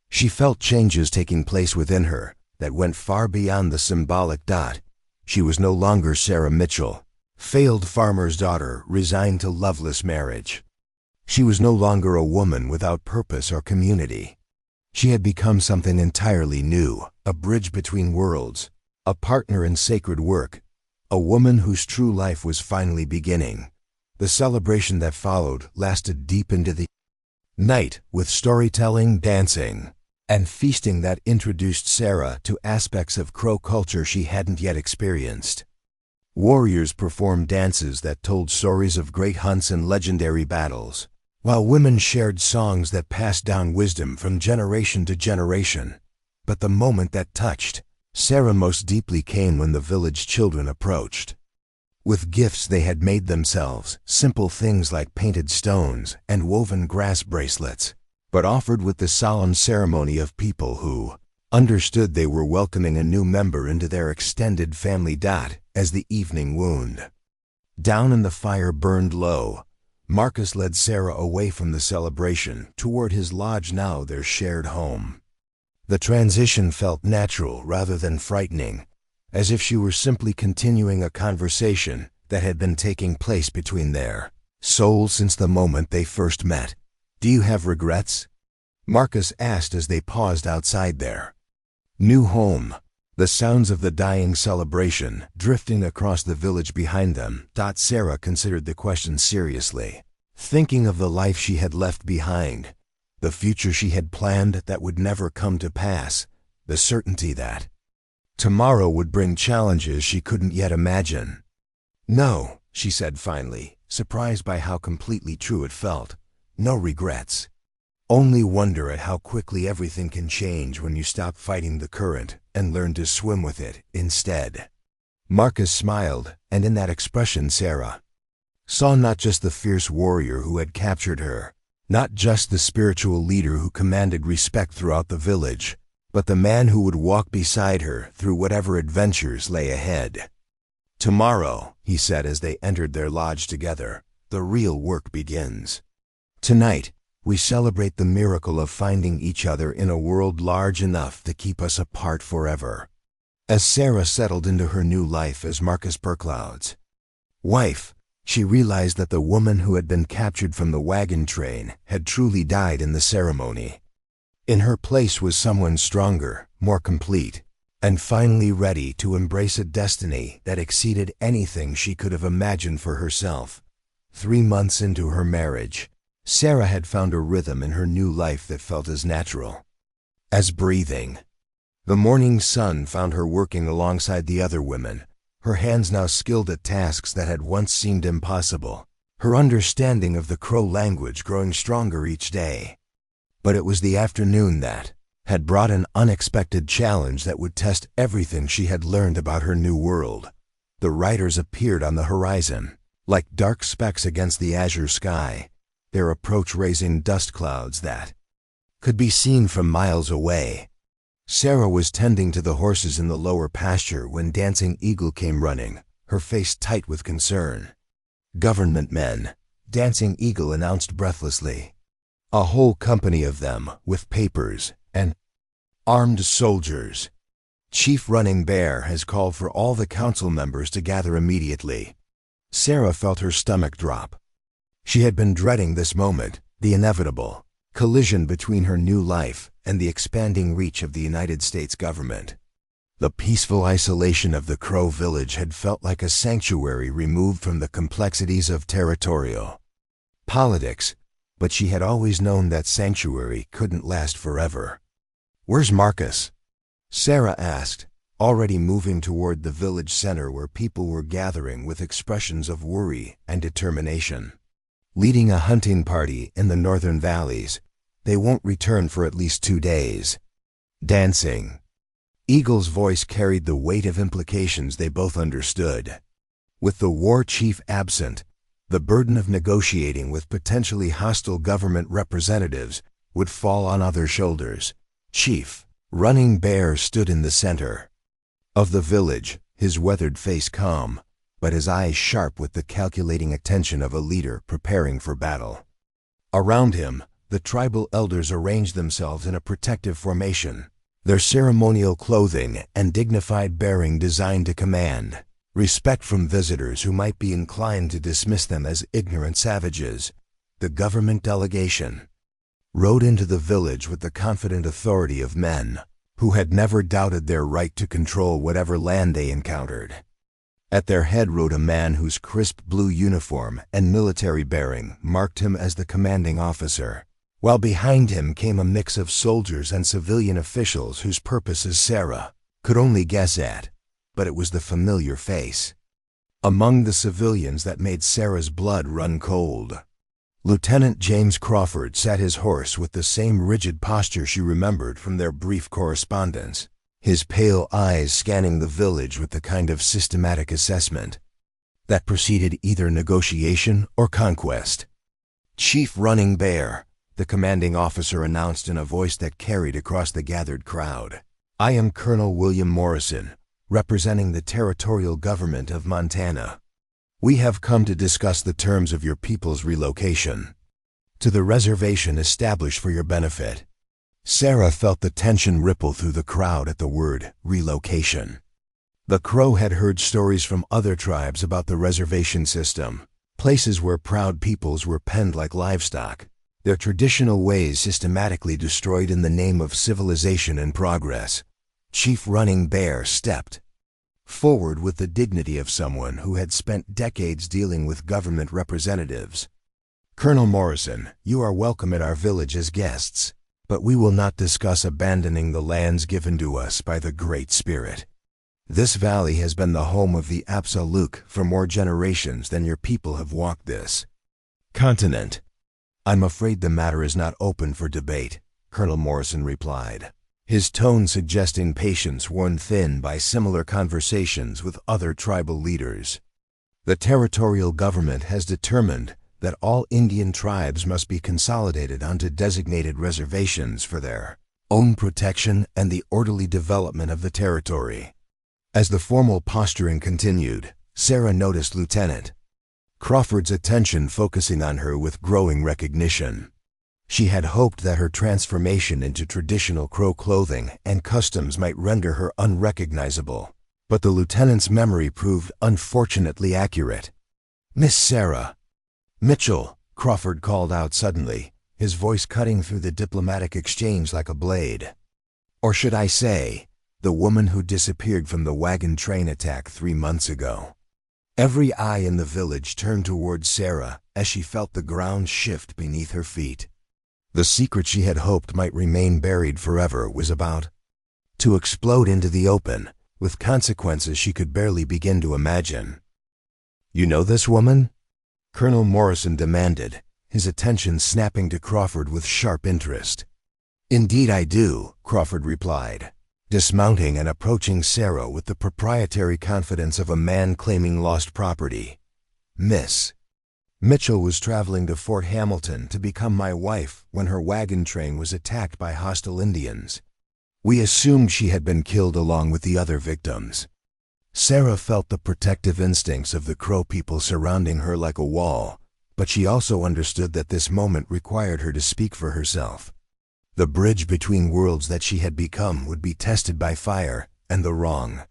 she felt changes taking place within her that went far beyond the symbolic dot. She was no longer Sarah Mitchell, failed farmer's daughter resigned to loveless marriage. She was no longer a woman without purpose or community. She had become something entirely new, a bridge between worlds, a partner in sacred work, a woman whose true life was finally beginning. The celebration that followed lasted deep into the night, with storytelling, dancing, and feasting that introduced Sarah to aspects of Crow culture she hadn't yet experienced. Warriors performed dances that told stories of great hunts and legendary battles, while women shared songs that passed down wisdom from generation to generation. But the moment that touched Sarah most deeply came when the village children approached. With gifts they had made themselves, simple things like painted stones and woven grass bracelets, but offered with the solemn ceremony of people who understood they were welcoming a new member into their extended family. As the evening wound down and the fire burned low, Marcus led Sarah away from the celebration toward his lodge, now their shared home. The transition felt natural rather than frightening, as if she were simply continuing a conversation that had been taking place between their souls since the moment they first met. "Do you have regrets?" Marcus asked as they paused outside their new home, the sounds of the dying celebration drifting across the village behind them. Sarah considered the question seriously, thinking of the life she had left behind, the future she had planned that would never come to pass, the certainty that tomorrow would bring challenges she couldn't yet imagine. "No," she said finally, surprised by how completely true it felt. "No regrets. Only wonder at how quickly everything can change when you stop fighting the current and learn to swim with it instead." Marcus smiled, and in that expression Sarah saw not just the fierce warrior who had captured her, not just the spiritual leader who commanded respect throughout the village, but the man who would walk beside her through whatever adventures lay ahead. "Tomorrow," he said as they entered their lodge together, "the real work begins. Tonight, we celebrate the miracle of finding each other in a world large enough to keep us apart forever." As Sarah settled into her new life as Marcus Berkloud's wife, she realized that the woman who had been captured from the wagon train had truly died in the ceremony. In her place was someone stronger, more complete, and finally ready to embrace a destiny that exceeded anything she could have imagined for herself. 3 months into her marriage, Sarah had found a rhythm in her new life that felt as natural as breathing. The morning sun found her working alongside the other women, her hands now skilled at tasks that had once seemed impossible, her understanding of the Crow language growing stronger each day. But it was the afternoon that had brought an unexpected challenge that would test everything she had learned about her new world. The riders appeared on the horizon, like dark specks against the azure sky, their approach raising dust clouds that could be seen from miles away. Sarah was tending to the horses in the lower pasture when Dancing Eagle came running, her face tight with concern. "Government men," Dancing Eagle announced breathlessly. "A whole company of them, with papers and armed soldiers. Chief Running Bear has called for all the council members to gather immediately." Sarah felt her stomach drop. She had been dreading this moment, the inevitable collision between her new life and the expanding reach of the United States government. The peaceful isolation of the Crow village had felt like a sanctuary removed from the complexities of territorial politics, but she had always known that sanctuary couldn't last forever. "Where's Marcus?" Sarah asked, already moving toward the village center where people were gathering with expressions of worry and determination. Leading a hunting party in the northern valleys, they won't return for at least 2 days. Dancing. Eagle's voice carried the weight of implications they both understood. With the war chief absent, the burden of negotiating with potentially hostile government representatives would fall on other shoulders. Chief Running Bear stood in the center of the village, his weathered face calm, but his eyes sharp with the calculating attention of a leader preparing for battle. Around him, the tribal elders arranged themselves in a protective formation, their ceremonial clothing and dignified bearing designed to command respect from visitors who might be inclined to dismiss them as ignorant savages. The government delegation rode into the village with the confident authority of men who had never doubted their right to control whatever land they encountered. At their head rode a man whose crisp blue uniform and military bearing marked him as the commanding officer, while behind him came a mix of soldiers and civilian officials whose purposes Sarah could only guess at, but it was the familiar face among the civilians that made Sarah's blood run cold. Lieutenant James Crawford sat his horse with the same rigid posture she remembered from their brief correspondence, his pale eyes scanning the village with the kind of systematic assessment that preceded either negotiation or conquest. Chief Running Bear, the commanding officer announced in a voice that carried across the gathered crowd. I am Colonel William Morrison, representing the territorial government of Montana. We have come to discuss the terms of your people's relocation to the reservation established for your benefit. Sarah felt the tension ripple through the crowd at the word relocation. The Crow had heard stories from other tribes about the reservation system, places where proud peoples were penned like livestock, their traditional ways systematically destroyed in the name of civilization and progress. Chief Running Bear stepped forward with the dignity of someone who had spent decades dealing with government representatives. Colonel Morrison, you are welcome at our village as guests, but we will not discuss abandoning the lands given to us by the Great Spirit. This valley has been the home of the Absolute for more generations than your people have walked this continent. I'm afraid the matter is not open for debate, Colonel Morrison replied, his tone suggesting patience worn thin by similar conversations with other tribal leaders. The territorial government has determined that all Indian tribes must be consolidated onto designated reservations for their own protection and the orderly development of the territory. As the formal posturing continued, Sarah noticed Lieutenant Crawford's attention focusing on her with growing recognition. She had hoped that her transformation into traditional Crow clothing and customs might render her unrecognizable, but the lieutenant's memory proved unfortunately accurate. Miss Sarah Mitchell, Crawford called out suddenly, his voice cutting through the diplomatic exchange like a blade. Or should I say, the woman who disappeared from the wagon train attack 3 months ago. Every eye in the village turned toward Sarah as she felt the ground shift beneath her feet. The secret she had hoped might remain buried forever was about to explode into the open, with consequences she could barely begin to imagine. You know this woman? Colonel Morrison demanded, his attention snapping to Crawford with sharp interest. Indeed I do, Crawford replied, dismounting and approaching Sarah with the proprietary confidence of a man claiming lost property. Miss Mitchell was traveling to Fort Hamilton to become my wife when her wagon train was attacked by hostile Indians. We assumed she had been killed along with the other victims. Sarah felt the protective instincts of the Crow people surrounding her like a wall, but she also understood that this moment required her to speak for herself. The bridge between worlds that she had become would be tested by fire, and the wrong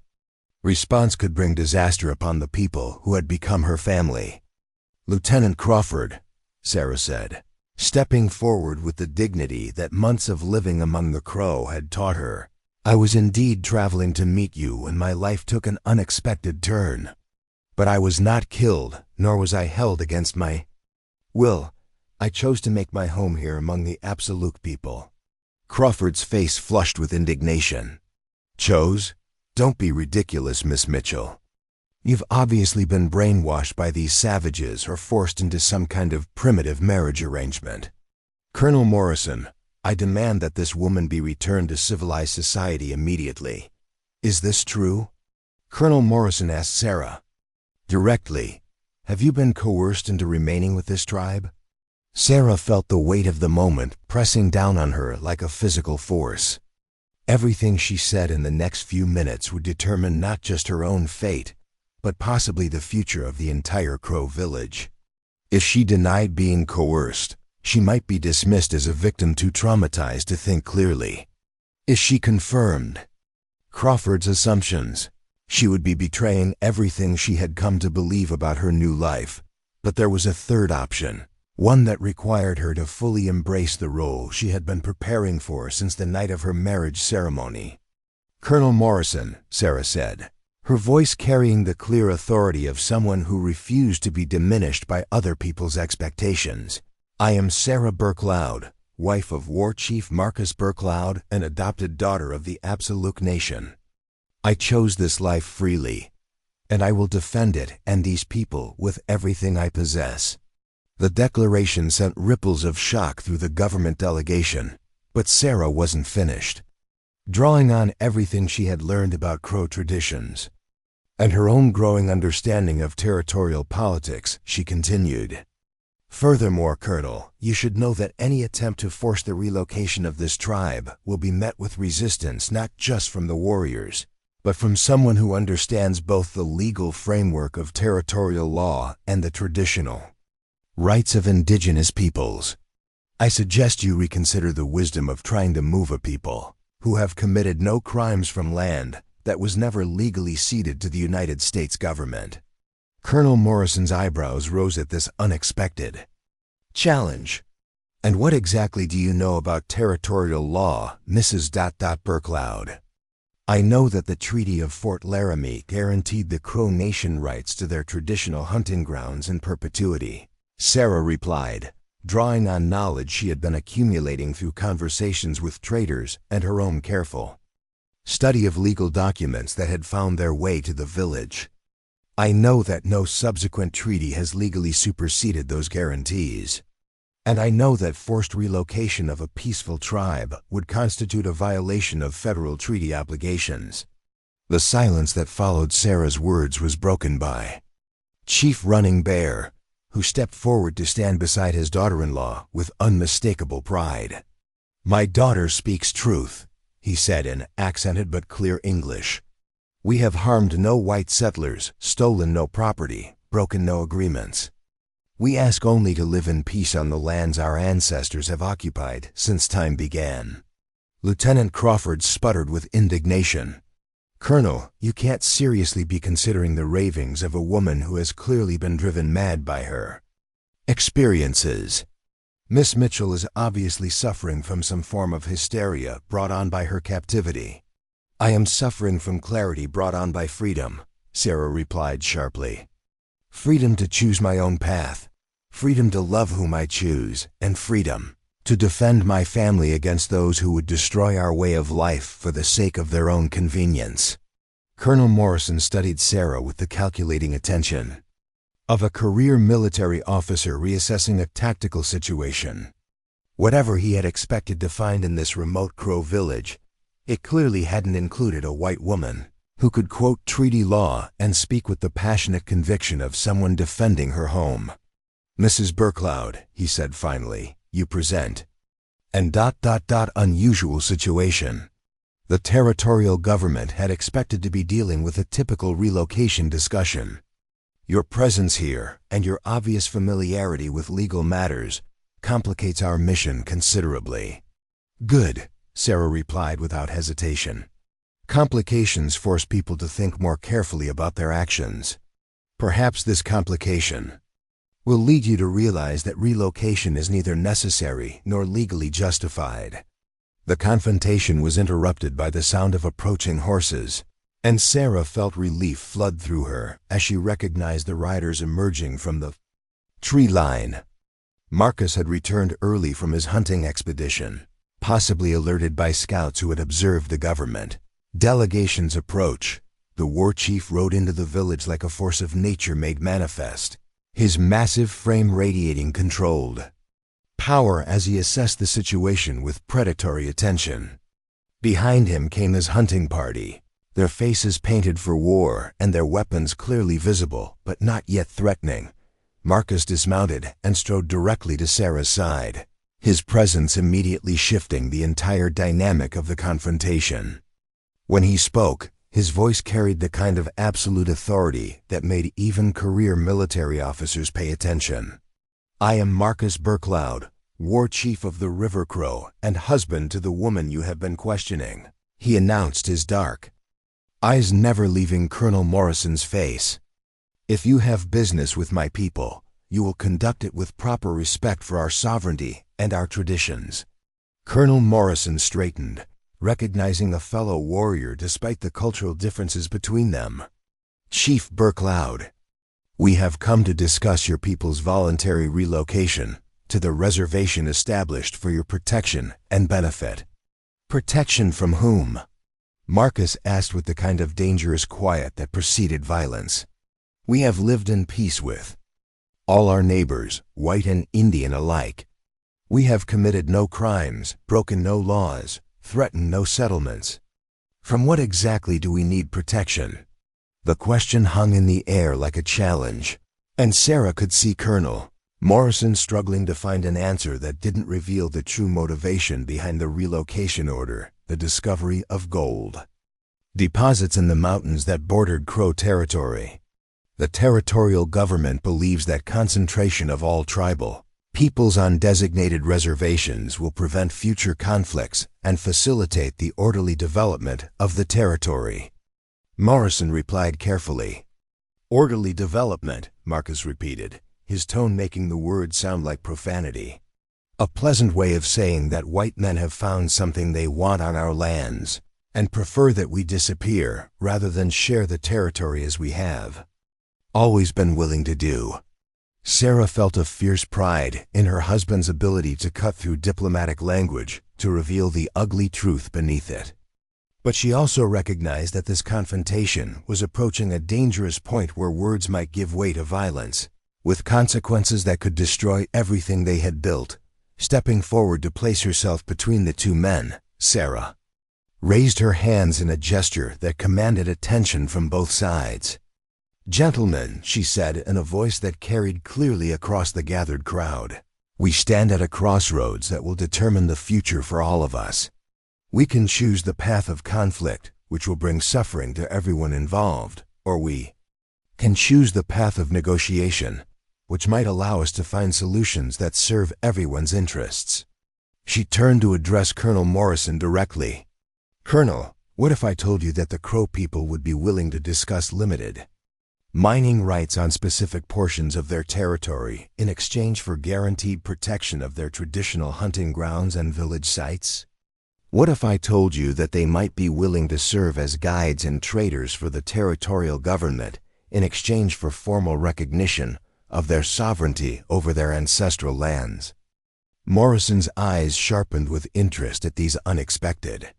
response could bring disaster upon the people who had become her family. Lieutenant Crawford, Sarah said, stepping forward with the dignity that months of living among the Crow had taught her. I was indeed traveling to meet you when my life took an unexpected turn. But I was not killed, nor was I held against my will. I chose to make my home here among the Absolute people. Crawford's face flushed with indignation. Chose? Don't be ridiculous, Miss Mitchell. You've obviously been brainwashed by these savages or forced into some kind of primitive marriage arrangement. Colonel Morrison, I demand that this woman be returned to civilized society immediately. Is this true? Colonel Morrison asked Sarah. Directly. Have you been coerced into remaining with this tribe? Sarah felt the weight of the moment pressing down on her like a physical force. Everything she said in the next few minutes would determine not just her own fate, but possibly the future of the entire Crow village. If she denied being coerced, she might be dismissed as a victim too traumatized to think clearly. If she confirmed Crawford's assumptions, she would be betraying everything she had come to believe about her new life. But there was a third option, one that required her to fully embrace the role she had been preparing for since the night of her marriage ceremony. Colonel Morrison, Sarah said, her voice carrying the clear authority of someone who refused to be diminished by other people's expectations. I am Sarah Burkloud, wife of War Chief Marcus Burkloud and adopted daughter of the Absolute Nation. I chose this life freely, and I will defend it and these people with everything I possess. The declaration sent ripples of shock through the government delegation, but Sarah wasn't finished. Drawing on everything she had learned about Crow traditions and her own growing understanding of territorial politics, she continued. Furthermore, Colonel, you should know that any attempt to force the relocation of this tribe will be met with resistance not just from the warriors, but from someone who understands both the legal framework of territorial law and the traditional rights of indigenous peoples. I suggest you reconsider the wisdom of trying to move a people who have committed no crimes from land that was never legally ceded to the United States government. Colonel Morrison's eyebrows rose at this unexpected challenge. And what exactly do you know about territorial law, Mrs. Burkloud? I know that the Treaty of Fort Laramie guaranteed the Crow Nation rights to their traditional hunting grounds in perpetuity, Sarah replied, drawing on knowledge she had been accumulating through conversations with traders and her own careful study of legal documents that had found their way to the village. I know that no subsequent treaty has legally superseded those guarantees. And I know that forced relocation of a peaceful tribe would constitute a violation of federal treaty obligations. The silence that followed Sarah's words was broken by Chief Running Bear, who stepped forward to stand beside his daughter-in-law with unmistakable pride. My daughter speaks truth, he said in accented but clear English. We have harmed no white settlers, stolen no property, broken no agreements. We ask only to live in peace on the lands our ancestors have occupied since time began. Lieutenant Crawford sputtered with indignation. Colonel, you can't seriously be considering the ravings of a woman who has clearly been driven mad by her experiences. Miss Mitchell is obviously suffering from some form of hysteria brought on by her captivity. I am suffering from clarity brought on by freedom, Sarah replied sharply. Freedom to choose my own path, freedom to love whom I choose, and freedom to defend my family against those who would destroy our way of life for the sake of their own convenience. Colonel Morrison studied Sarah with the calculating attention of a career military officer reassessing a tactical situation. Whatever he had expected to find in this remote Crow village, it clearly hadn't included a white woman who could quote treaty law and speak with the passionate conviction of someone defending her home. Mrs. Burkloud, he said finally, you present an unusual situation. The territorial government had expected to be dealing with a typical relocation discussion. Your presence here and your obvious familiarity with legal matters complicates our mission considerably. Good, Sarah replied without hesitation. Complications force people to think more carefully about their actions. Perhaps this complication will lead you to realize that relocation is neither necessary nor legally justified. The confrontation was interrupted by the sound of approaching horses, and Sarah felt relief flood through her as she recognized the riders emerging from the tree line. Marcus had returned early from his hunting expedition, possibly alerted by scouts who had observed the government. Delegations approach. The war chief rode into the village like a force of nature made manifest, his massive frame radiating controlled power as he assessed the situation with predatory attention. Behind him came his hunting party, their faces painted for war and their weapons clearly visible but not yet threatening. Marcus dismounted and strode directly to Sarah's side, his presence immediately shifting the entire dynamic of the confrontation. When he spoke, his voice carried the kind of absolute authority that made even career military officers pay attention. "I am Marcus Burcloud, war chief of the River Crow and husband to the woman you have been questioning," he announced, his dark eyes never leaving Colonel Morrison's face. "If you have business with my people, you will conduct it with proper respect for our sovereignty and our traditions." Colonel Morrison straightened, recognizing a fellow warrior despite the cultural differences between them. "Chief Burcloud, we have come to discuss your people's voluntary relocation to the reservation established for your protection and benefit." "Protection from whom?" Marcus asked with the kind of dangerous quiet that preceded violence. "We have lived in peace with all our neighbors, white and Indian alike. We have committed no crimes, broken no laws, threatened no settlements. From what exactly do we need protection?" The question hung in the air like a challenge, and Sarah could see Colonel Morrison struggling to find an answer that didn't reveal the true motivation behind the relocation order: the discovery of gold deposits in the mountains that bordered Crow territory. The territorial government believes that concentration of all tribal peoples on designated reservations will prevent future conflicts and facilitate the orderly development of the territory. Morrison replied carefully. "Orderly development," Marcus repeated, his tone making the word sound like profanity. "A pleasant way of saying that white men have found something they want on our lands and prefer that we disappear rather than share the territory as we have always been willing to do." Sarah felt a fierce pride in her husband's ability to cut through diplomatic language to reveal the ugly truth beneath it. But she also recognized that this confrontation was approaching a dangerous point where words might give way to violence, with consequences that could destroy everything they had built. Stepping forward to place herself between the two men, Sarah raised her hands in a gesture that commanded attention from both sides. "Gentlemen," she said in a voice that carried clearly across the gathered crowd, "we stand at a crossroads that will determine the future for all of us. We can choose the path of conflict, which will bring suffering to everyone involved, or we can choose the path of negotiation, which might allow us to find solutions that serve everyone's interests." She turned to address Colonel Morrison directly. "Colonel, what if I told you that the Crow people would be willing to discuss limited mining rights on specific portions of their territory in exchange for guaranteed protection of their traditional hunting grounds and village sites? What if I told you that they might be willing to serve as guides and traders for the territorial government in exchange for formal recognition of their sovereignty over their ancestral lands?" Morrison's eyes sharpened with interest at these unexpected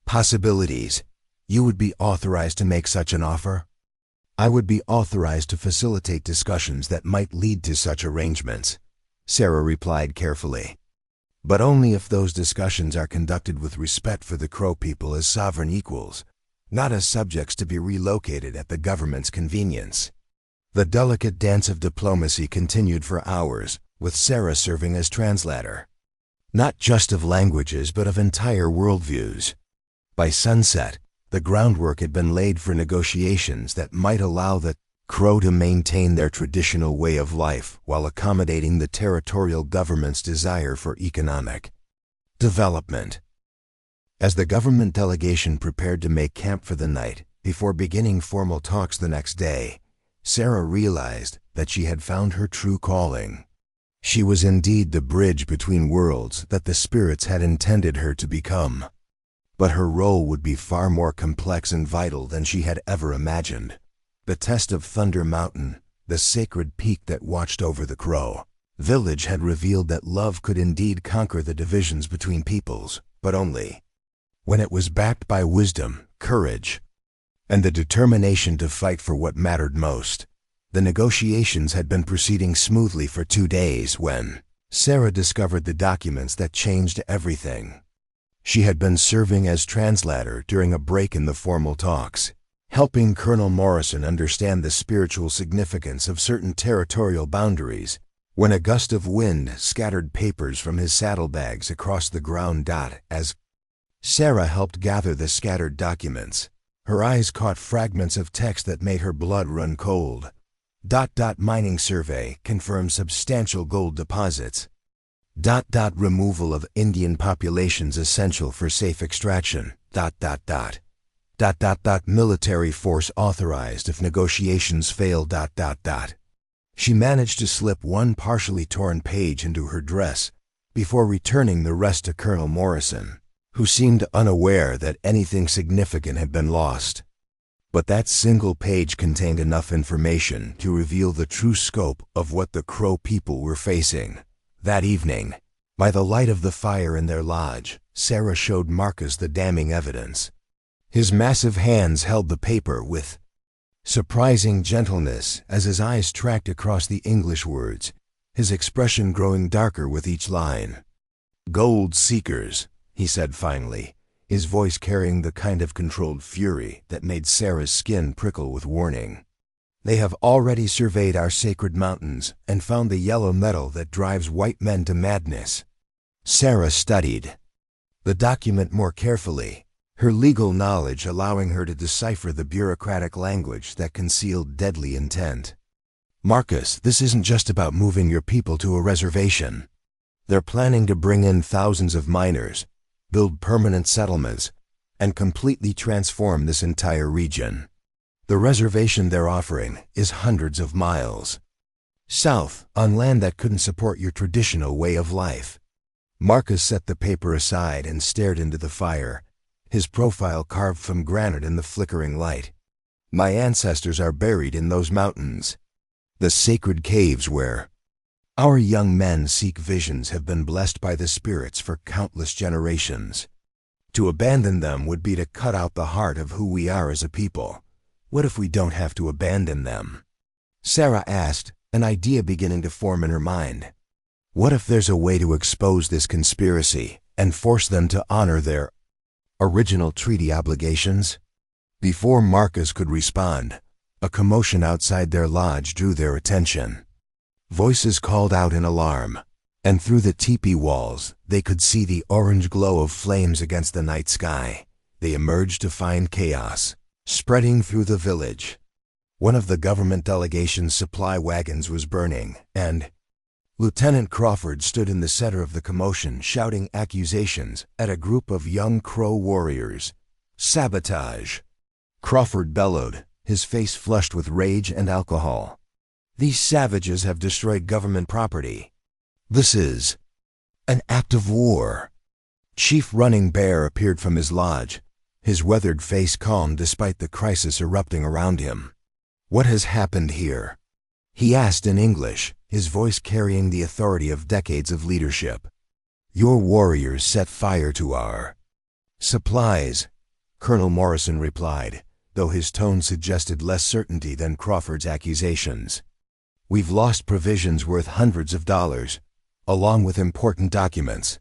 possibilities. "You would be authorized to make such an offer?" "I would be authorized to facilitate discussions that might lead to such arrangements," Sarah replied carefully. "But only if those discussions are conducted with respect for the Crow people as sovereign equals, not as subjects to be relocated at the government's convenience." The delicate dance of diplomacy continued for hours, with Sarah serving as translator, not just of languages but of entire worldviews. By sunset, the groundwork had been laid for negotiations that might allow the Crow to maintain their traditional way of life while accommodating the territorial government's desire for economic development. As the government delegation prepared to make camp for the night, before beginning formal talks the next day, Sarah realized that she had found her true calling. She was indeed the bridge between worlds that the spirits had intended her to become. But her role would be far more complex and vital than she had ever imagined. The test of Thunder Mountain, the sacred peak that watched over the Crow village, had revealed that love could indeed conquer the divisions between peoples, but only when it was backed by wisdom, courage, and the determination to fight for what mattered most. The negotiations had been proceeding smoothly for 2 days when Sarah discovered the documents that changed everything. She had been serving as translator during a break in the formal talks, helping Colonel Morrison understand the spiritual significance of certain territorial boundaries, when a gust of wind scattered papers from his saddlebags across the ground. As Sarah helped gather the scattered documents, her eyes caught fragments of text that made her blood run cold. Mining survey confirms substantial gold deposits. Removal of Indian populations essential for safe extraction. Military force authorized if negotiations fail. She managed to slip one partially torn page into her dress before returning the rest to Colonel Morrison, who seemed unaware that anything significant had been lost. But that single page contained enough information to reveal the true scope of what the Crow people were facing. That evening, by the light of the fire in their lodge, Sarah showed Marcus the damning evidence. His massive hands held the paper with surprising gentleness as his eyes tracked across the English words, his expression growing darker with each line. "Gold seekers," he said finally, his voice carrying the kind of controlled fury that made Sarah's skin prickle with warning. "They have already surveyed our sacred mountains and found the yellow metal that drives white men to madness." Sarah studied the document more carefully, her legal knowledge allowing her to decipher the bureaucratic language that concealed deadly intent. "Marcus, this isn't just about moving your people to a reservation. They're planning to bring in thousands of miners, build permanent settlements, and completely transform this entire region. The reservation they're offering is hundreds of miles south, on land that couldn't support your traditional way of life." Marcus set the paper aside and stared into the fire, his profile carved from granite in the flickering light. "My ancestors are buried in those mountains. The sacred caves where our young men seek visions have been blessed by the spirits for countless generations. To abandon them would be to cut out the heart of who we are as a people. What if we don't have to abandon them?" Sarah asked, an idea beginning to form in her mind. What if there's a way to expose this conspiracy and force them to honor their original treaty obligations? Before Marcus could respond, a commotion outside their lodge drew their attention. Voices called out in alarm, and through the teepee walls they could see the orange glow of flames against the night sky. They emerged to find chaos spreading through the village. One of the government delegation's supply wagons was burning, and Lieutenant Crawford stood in the center of the commotion, shouting accusations at a group of young Crow warriors. "Sabotage!" Crawford bellowed, his face flushed with rage and alcohol. "These savages have destroyed government property. This is an act of war." Chief Running Bear appeared from his lodge, his weathered face calm despite the crisis erupting around him. "What has happened here?" he asked in English, his voice carrying the authority of decades of leadership. "Your warriors set fire to our supplies," Colonel Morrison replied, though his tone suggested less certainty than Crawford's accusations. "We've lost provisions worth hundreds of dollars, along with important documents."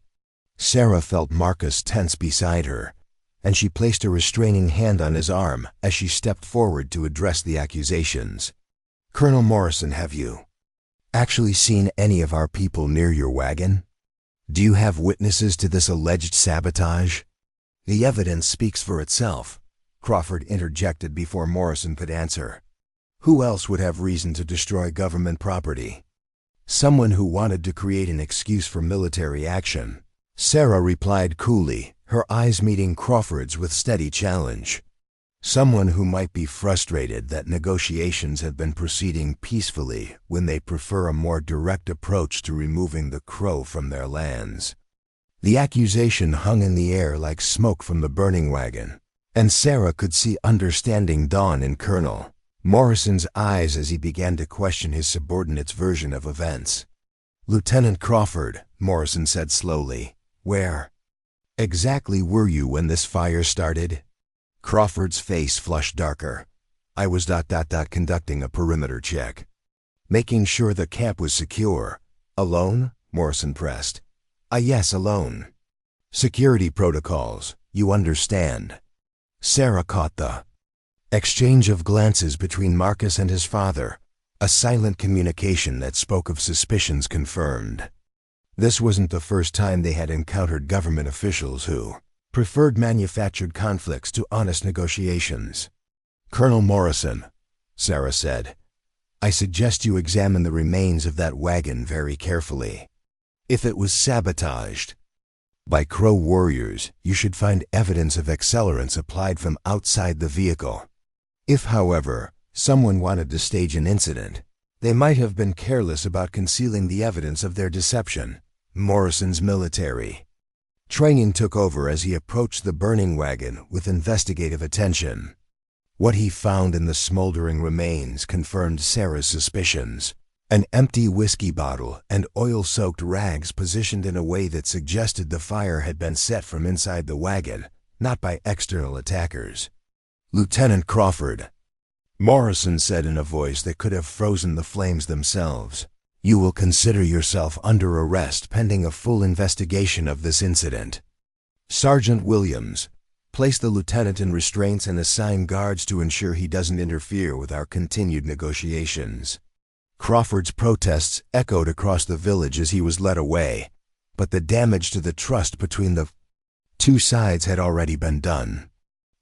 Sarah felt Marcus tense beside her, and she placed a restraining hand on his arm as she stepped forward to address the accusations. "Colonel Morrison, have you actually seen any of our people near your wagon? Do you have witnesses to this alleged sabotage?" "The evidence speaks for itself," Crawford interjected before Morrison could answer. "Who else would have reason to destroy government property?" "Someone who wanted to create an excuse for military action," Sarah replied coolly, her eyes meeting Crawford's with steady challenge. "Someone who might be frustrated that negotiations have been proceeding peacefully when they prefer a more direct approach to removing the Crow from their lands." The accusation hung in the air like smoke from the burning wagon, and Sarah could see understanding dawn in Colonel Morrison's eyes as he began to question his subordinate's version of events. "Lieutenant Crawford," Morrison said slowly, "where exactly were you when this fire started?" Crawford's face flushed darker. I was conducting a perimeter check. Making sure the camp was secure. Alone? Morrison pressed. Yes, alone. Security protocols, you understand. Sarah caught the exchange of glances between Marcus and his father, a silent communication that spoke of suspicions confirmed. This wasn't the first time they had encountered government officials who preferred manufactured conflicts to honest negotiations. Colonel Morrison, Sarah said, I suggest you examine the remains of that wagon very carefully. If it was sabotaged by Crow warriors, you should find evidence of accelerants applied from outside the vehicle. If, however, someone wanted to stage an incident, they might have been careless about concealing the evidence of their deception. Morrison's military training took over as he approached the burning wagon with investigative attention. What he found in the smoldering remains confirmed Sarah's suspicions. An empty whiskey bottle and oil-soaked rags positioned in a way that suggested the fire had been set from inside the wagon, not by external attackers. Lieutenant Crawford, Morrison said in a voice that could have frozen the flames themselves, you will consider yourself under arrest pending a full investigation of this incident. Sergeant Williams, place the lieutenant in restraints and assign guards to ensure he doesn't interfere with our continued negotiations. Crawford's protests echoed across the village as he was led away, but the damage to the trust between the two sides had already been done.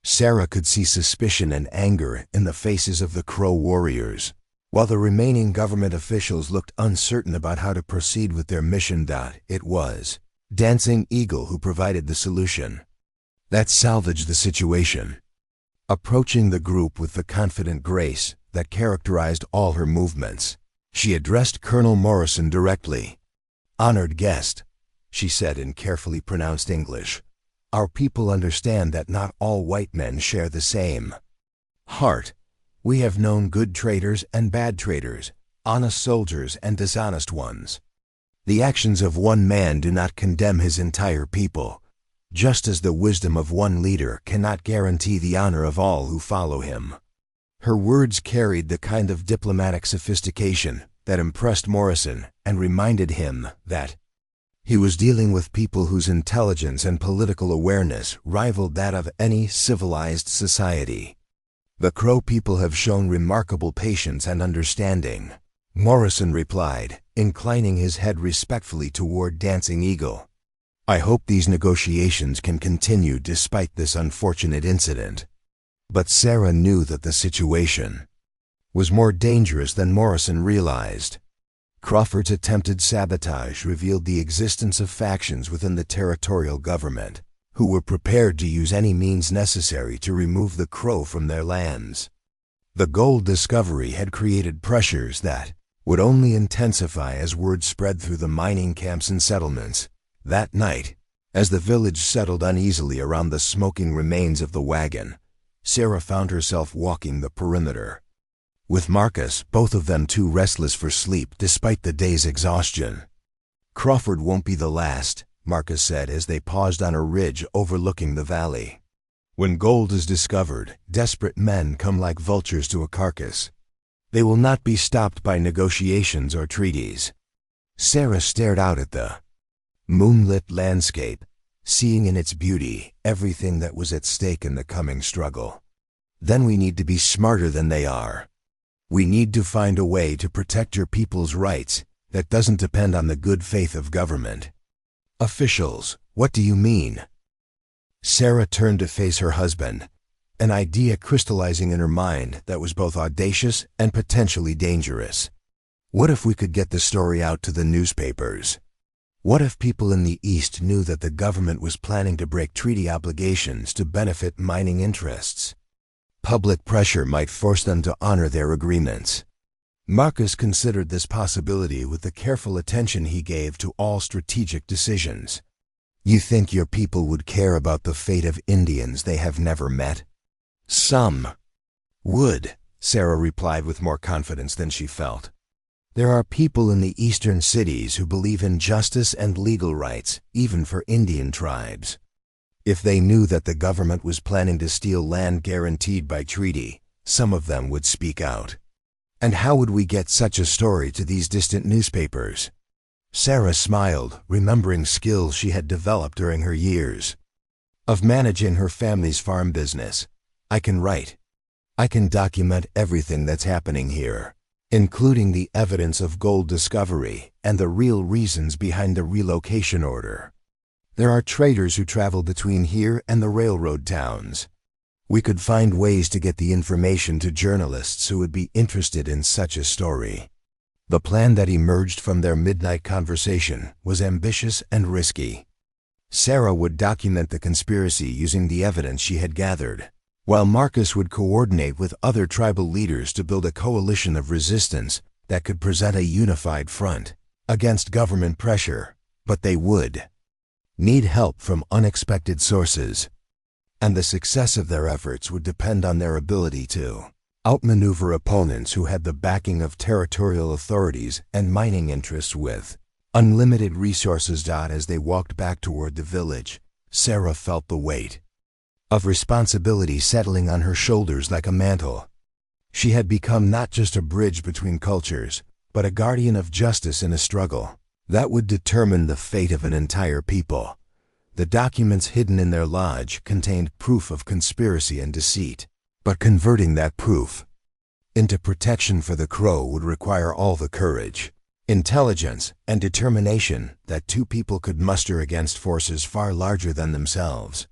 Sarah could see suspicion and anger in the faces of the Crow warriors, while the remaining government officials looked uncertain about how to proceed with their mission. It was Dancing Eagle who provided the solution. That salvaged the situation. Approaching the group with the confident grace that characterized all her movements, she addressed Colonel Morrison directly. Honored guest, she said in carefully pronounced English, our people understand that not all white men share the same heart. We have known good traders and bad traders, honest soldiers and dishonest ones. The actions of one man do not condemn his entire people, just as the wisdom of one leader cannot guarantee the honor of all who follow him. Her words carried the kind of diplomatic sophistication that impressed Morrison and reminded him that he was dealing with people whose intelligence and political awareness rivaled that of any civilized society. The Crow people have shown remarkable patience and understanding, Morrison replied, inclining his head respectfully toward Dancing Eagle. I hope these negotiations can continue despite this unfortunate incident. But Sarah knew that the situation was more dangerous than Morrison realized. Crawford's attempted sabotage revealed the existence of factions within the territorial government, who were prepared to use any means necessary to remove the Crow from their lands. The gold discovery had created pressures that would only intensify as word spread through the mining camps and settlements. That night, as the village settled uneasily around the smoking remains of the wagon, Sarah found herself walking the perimeter. With Marcus, both of them too restless for sleep despite the day's exhaustion. Crawford won't be the last, Marcus said as they paused on a ridge overlooking the valley. When gold is discovered, desperate men come like vultures to a carcass. They will not be stopped by negotiations or treaties. Sarah stared out at the moonlit landscape, seeing in its beauty everything that was at stake in the coming struggle. Then we need to be smarter than they are. We need to find a way to protect your people's rights that doesn't depend on the good faith of government. Officials, what do you mean? Sarah turned to face her husband, an idea crystallizing in her mind that was both audacious and potentially dangerous. What if we could get the story out to the newspapers? What if people in the East knew that the government was planning to break treaty obligations to benefit mining interests? Public pressure might force them to honor their agreements. Marcus considered this possibility with the careful attention he gave to all strategic decisions. You think your people would care about the fate of Indians they have never met? Some would, Sarah replied with more confidence than she felt. There are people in the eastern cities who believe in justice and legal rights, even for Indian tribes. If they knew that the government was planning to steal land guaranteed by treaty, some of them would speak out. And how would we get such a story to these distant newspapers? Sarah smiled, remembering skills she had developed during her years of managing her family's farm business. I can write. I can document everything that's happening here, including the evidence of gold discovery and the real reasons behind the relocation order. There are traders who travel between here and the railroad towns. We could find ways to get the information to journalists who would be interested in such a story. The plan that emerged from their midnight conversation was ambitious and risky. Sarah would document the conspiracy using the evidence she had gathered, while Marcus would coordinate with other tribal leaders to build a coalition of resistance that could present a unified front against government pressure. But they would need help from unexpected sources, and the success of their efforts would depend on their ability to outmaneuver opponents who had the backing of territorial authorities and mining interests with unlimited resources. As they walked back toward the village, Sarah felt the weight of responsibility settling on her shoulders like a mantle. She had become not just a bridge between cultures, but a guardian of justice in a struggle that would determine the fate of an entire people. The documents hidden in their lodge contained proof of conspiracy and deceit, but converting that proof into protection for the Crow would require all the courage, intelligence, and determination that two people could muster against forces far larger than themselves.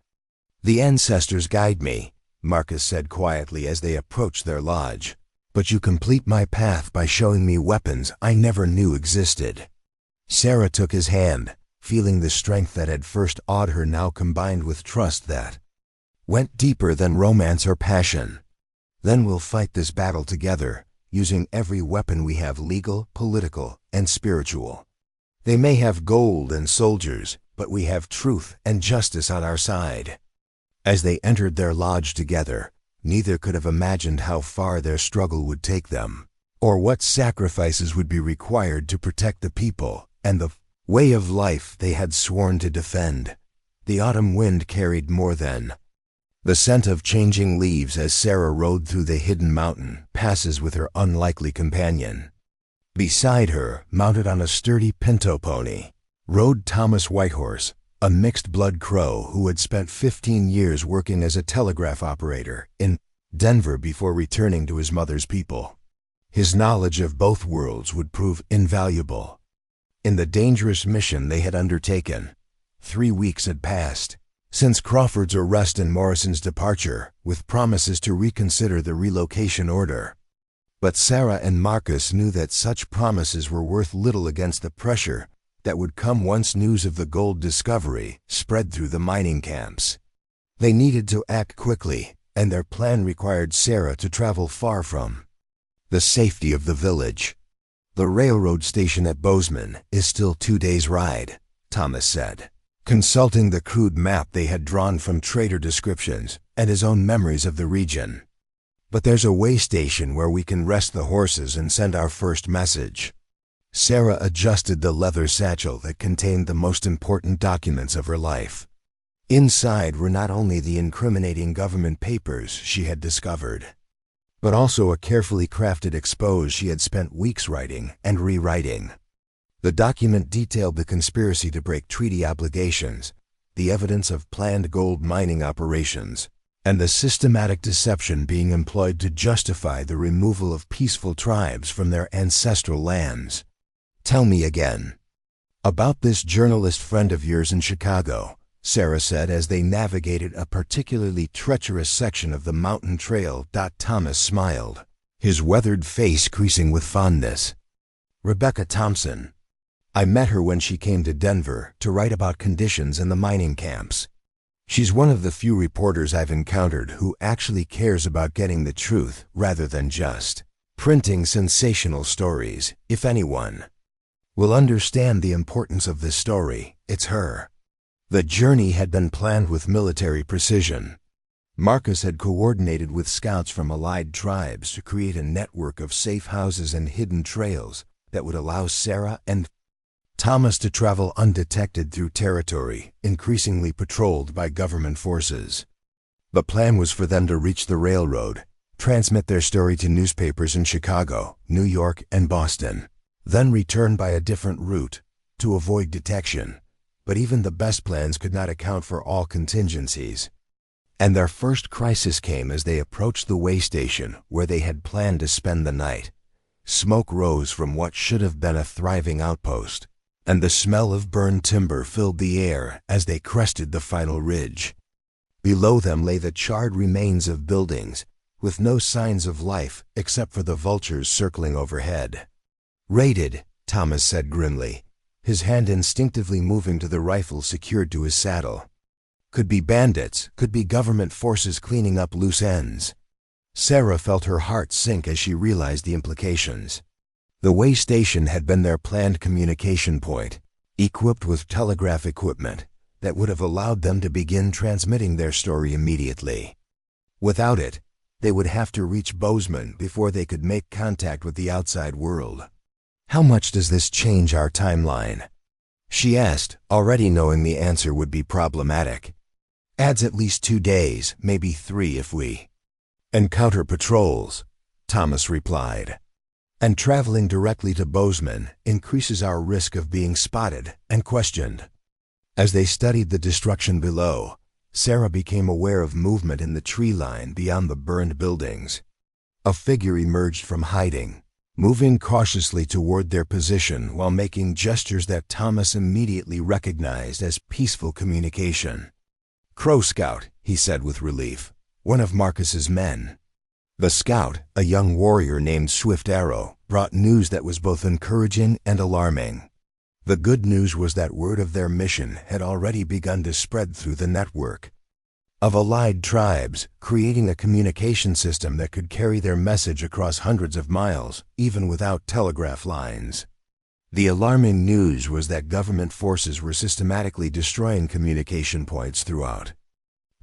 "The ancestors guide me," Marcus said quietly as they approached their lodge, "but you complete my path by showing me weapons I never knew existed." Sarah took his hand, feeling the strength that had first awed her now combined with trust that went deeper than romance or passion. "Then we'll fight this battle together, using every weapon we have, legal, political, and spiritual. They may have gold and soldiers, but we have truth and justice on our side." As they entered their lodge together, neither could have imagined how far their struggle would take them, or what sacrifices would be required to protect the people and the way of life they had sworn to defend. The autumn wind carried more than the scent of changing leaves as Sarah rode through the hidden mountain passes with her unlikely companion. Beside her, mounted on a sturdy pinto pony, rode Thomas Whitehorse, a mixed-blood Crow who had spent 15 years working as a telegraph operator in Denver before returning to his mother's people. His knowledge of both worlds would prove invaluable in the dangerous mission they had undertaken. 3 weeks had passed since Crawford's arrest and Morrison's departure, with promises to reconsider the relocation order. But Sarah and Marcus knew that such promises were worth little against the pressure that would come once news of the gold discovery spread through the mining camps. They needed to act quickly, and their plan required Sarah to travel far from the safety of the village. "The railroad station at Bozeman is still 2 days' ride," Thomas said, consulting the crude map they had drawn from trader descriptions and his own memories of the region. "But there's a way station where we can rest the horses and send our first message." Sarah adjusted the leather satchel that contained the most important documents of her life. Inside were not only the incriminating government papers she had discovered, but also a carefully crafted expose she had spent weeks writing and rewriting. The document detailed the conspiracy to break treaty obligations, the evidence of planned gold mining operations, and the systematic deception being employed to justify the removal of peaceful tribes from their ancestral lands. "Tell me again about this journalist friend of yours in Chicago," Sarah said as they navigated a particularly treacherous section of the mountain trail. Thomas smiled, his weathered face creasing with fondness. "Rebecca Thompson. I met her when she came to Denver to write about conditions in the mining camps. She's one of the few reporters I've encountered who actually cares about getting the truth rather than just printing sensational stories. If anyone will understand the importance of this story, it's her." The journey had been planned with military precision. Marcus had coordinated with scouts from allied tribes to create a network of safe houses and hidden trails that would allow Sarah and Thomas to travel undetected through territory increasingly patrolled by government forces. The plan was for them to reach the railroad, transmit their story to newspapers in Chicago, New York, and Boston, then return by a different route to avoid detection. But even the best plans could not account for all contingencies. And their first crisis came as they approached the way station where they had planned to spend the night. Smoke rose from what should have been a thriving outpost, and the smell of burned timber filled the air as they crested the final ridge. Below them lay the charred remains of buildings, with no signs of life except for the vultures circling overhead. "Raided," Thomas said grimly, his hand instinctively moving to the rifle secured to his saddle. Could be bandits, could be government forces cleaning up loose ends. Sarah felt her heart sink as she realized the implications. The way station had been their planned communication point, equipped with telegraph equipment that would have allowed them to begin transmitting their story immediately. Without it, they would have to reach Bozeman before they could make contact with the outside world. "How much does this change our timeline?" she asked, already knowing the answer would be problematic. "Adds at least 2 days, maybe 3 if we encounter patrols," Thomas replied. "And traveling directly to Bozeman increases our risk of being spotted and questioned." As they studied the destruction below, Sarah became aware of movement in the tree line beyond the burned buildings. A figure emerged from hiding, moving cautiously toward their position while making gestures that Thomas immediately recognized as peaceful communication. "Crow Scout," he said with relief, "one of Marcus's men." The scout, a young warrior named Swift Arrow, brought news that was both encouraging and alarming. The good news was that word of their mission had already begun to spread through the network of allied tribes, creating a communication system that could carry their message across hundreds of miles, even without telegraph lines. The alarming news was that government forces were systematically destroying communication points throughout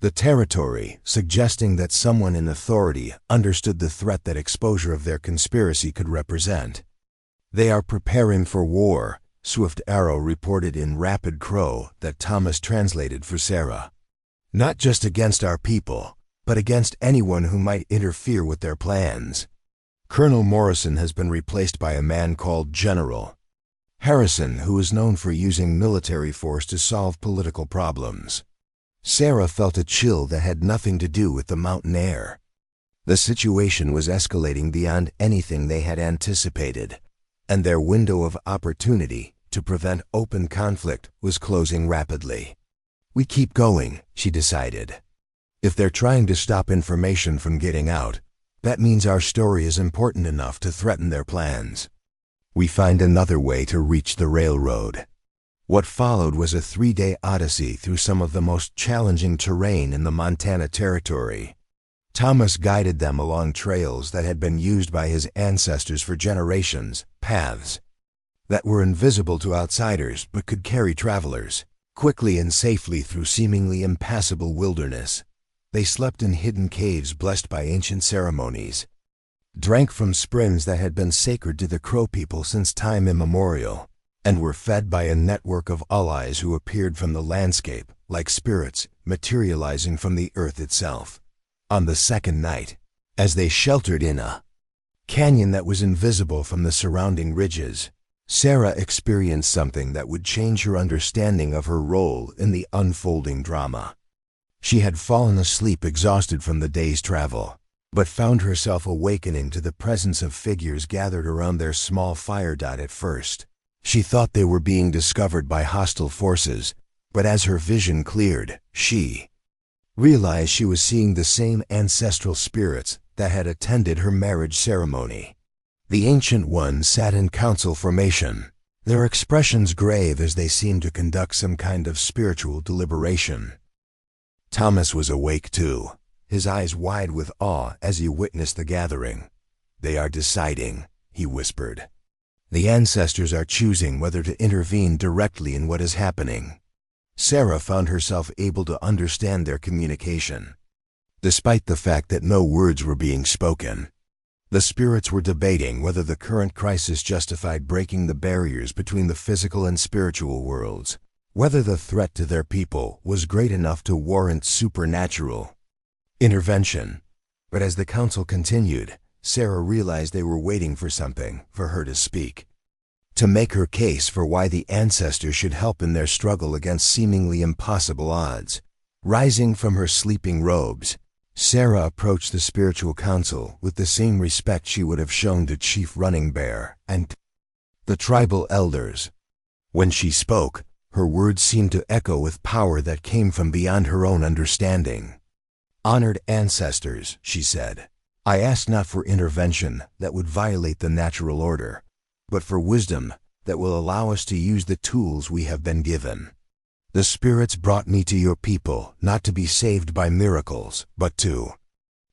the territory, suggesting that someone in authority understood the threat that exposure of their conspiracy could represent. "They are preparing for war," Swift Arrow reported in rapid Crow that Thomas translated for Sarah. "Not just against our people, but against anyone who might interfere with their plans. Colonel Morrison has been replaced by a man called General Harrison, who is known for using military force to solve political problems." Sarah felt a chill that had nothing to do with the mountain air. The situation was escalating beyond anything they had anticipated, and their window of opportunity to prevent open conflict was closing rapidly. "We keep going," she decided. "If they're trying to stop information from getting out, that means our story is important enough to threaten their plans. We find another way to reach the railroad." What followed was a 3-day odyssey through some of the most challenging terrain in the Montana Territory. Thomas guided them along trails that had been used by his ancestors for generations, paths that were invisible to outsiders but could carry travelers quickly and safely through seemingly impassable wilderness. They slept in hidden caves blessed by ancient ceremonies, drank from springs that had been sacred to the Crow people since time immemorial, and were fed by a network of allies who appeared from the landscape like spirits materializing from the earth itself. On the second night, as they sheltered in a canyon that was invisible from the surrounding ridges, Sarah experienced something that would change her understanding of her role in the unfolding drama. She had fallen asleep exhausted from the day's travel, but found herself awakening to the presence of figures gathered around their small fire dot at first. She thought they were being discovered by hostile forces, but as her vision cleared, she realized she was seeing the same ancestral spirits that had attended her marriage ceremony. The Ancient Ones sat in council formation, their expressions grave as they seemed to conduct some kind of spiritual deliberation. Thomas was awake too, his eyes wide with awe as he witnessed the gathering. "They are deciding," he whispered. "The ancestors are choosing whether to intervene directly in what is happening." Sarah found herself able to understand their communication, despite the fact that no words were being spoken. The spirits were debating whether the current crisis justified breaking the barriers between the physical and spiritual worlds, whether the threat to their people was great enough to warrant supernatural intervention. But as the council continued, Sarah realized they were waiting for something for her to speak, to make her case for why the ancestors should help in their struggle against seemingly impossible odds. Rising from her sleeping robes, Sarah approached the spiritual council with the same respect she would have shown to Chief Running Bear and the tribal elders. When she spoke, her words seemed to echo with power that came from beyond her own understanding. "Honored ancestors," she said, "I ask not for intervention that would violate the natural order, but for wisdom that will allow us to use the tools we have been given. The spirits brought me to your people not to be saved by miracles, but to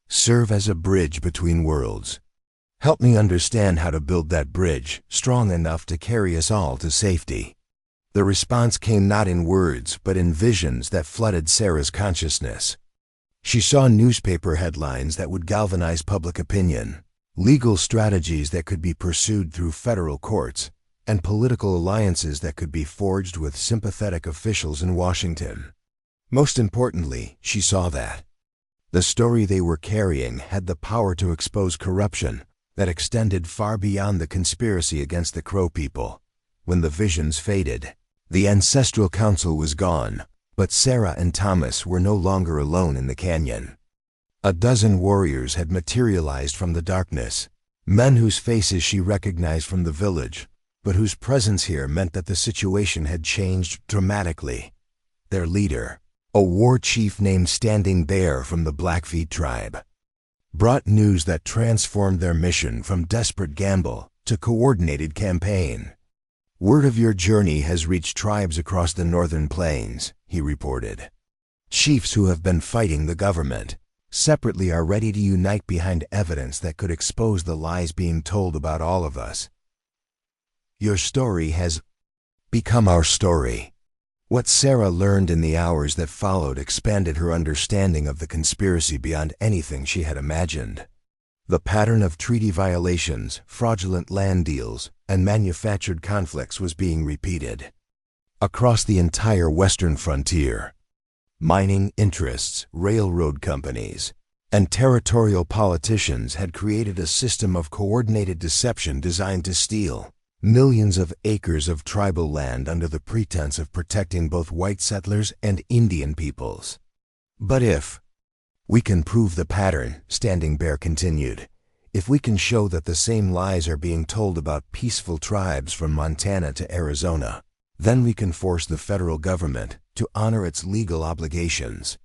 serve as a bridge between worlds. Help me understand how to build that bridge strong enough to carry us all to safety." The response came not in words, but in visions that flooded Sarah's consciousness. She saw newspaper headlines that would galvanize public opinion, legal strategies that could be pursued through federal courts, and political alliances that could be forged with sympathetic officials in Washington. Most importantly, she saw that the story they were carrying had the power to expose corruption that extended far beyond the conspiracy against the Crow people. When the visions faded, the ancestral council was gone, but Sarah and Thomas were no longer alone in the canyon. A dozen warriors had materialized from the darkness, men whose faces she recognized from the village, but whose presence here meant that the situation had changed dramatically. Their leader, a war chief named Standing Bear from the Blackfeet tribe, brought news that transformed their mission from desperate gamble to coordinated campaign. "Word of your journey has reached tribes across the northern plains," he reported. "Chiefs who have been fighting the government separately are ready to unite behind evidence that could expose the lies being told about all of us. Your story has become our story." What Sarah learned in the hours that followed expanded her understanding of the conspiracy beyond anything she had imagined. The pattern of treaty violations, fraudulent land deals, and manufactured conflicts was being repeated across the entire western frontier. Mining interests, railroad companies, and territorial politicians had created a system of coordinated deception designed to steal millions of acres of tribal land under the pretense of protecting both white settlers and Indian peoples. "But if we can prove the pattern," Standing Bear continued, "if we can show that the same lies are being told about peaceful tribes from Montana to Arizona, then we can force the federal government to honor its legal obligations."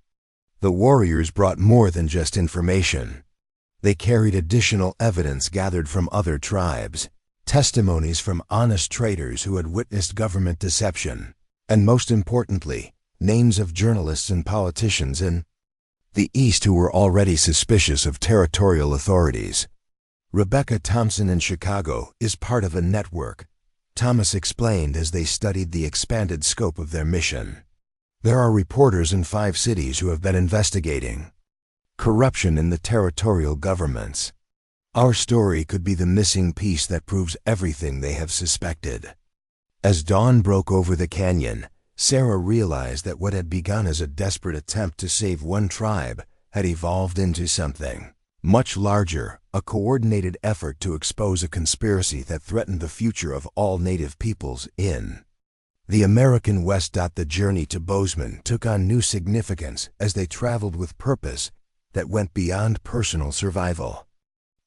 The warriors brought more than just information. They carried additional evidence gathered from other tribes, testimonies from honest traders who had witnessed government deception, and most importantly, names of journalists and politicians in the East who were already suspicious of territorial authorities. "Rebecca Thompson in Chicago is part of a network," Thomas explained as they studied the expanded scope of their mission. "There are reporters in 5 cities who have been investigating corruption in the territorial governments. Our story could be the missing piece that proves everything they have suspected." As dawn broke over the canyon, Sarah realized that what had begun as a desperate attempt to save one tribe had evolved into something much larger, a coordinated effort to expose a conspiracy that threatened the future of all Native peoples in the American West. The journey to Bozeman took on new significance as they traveled with purpose that went beyond personal survival.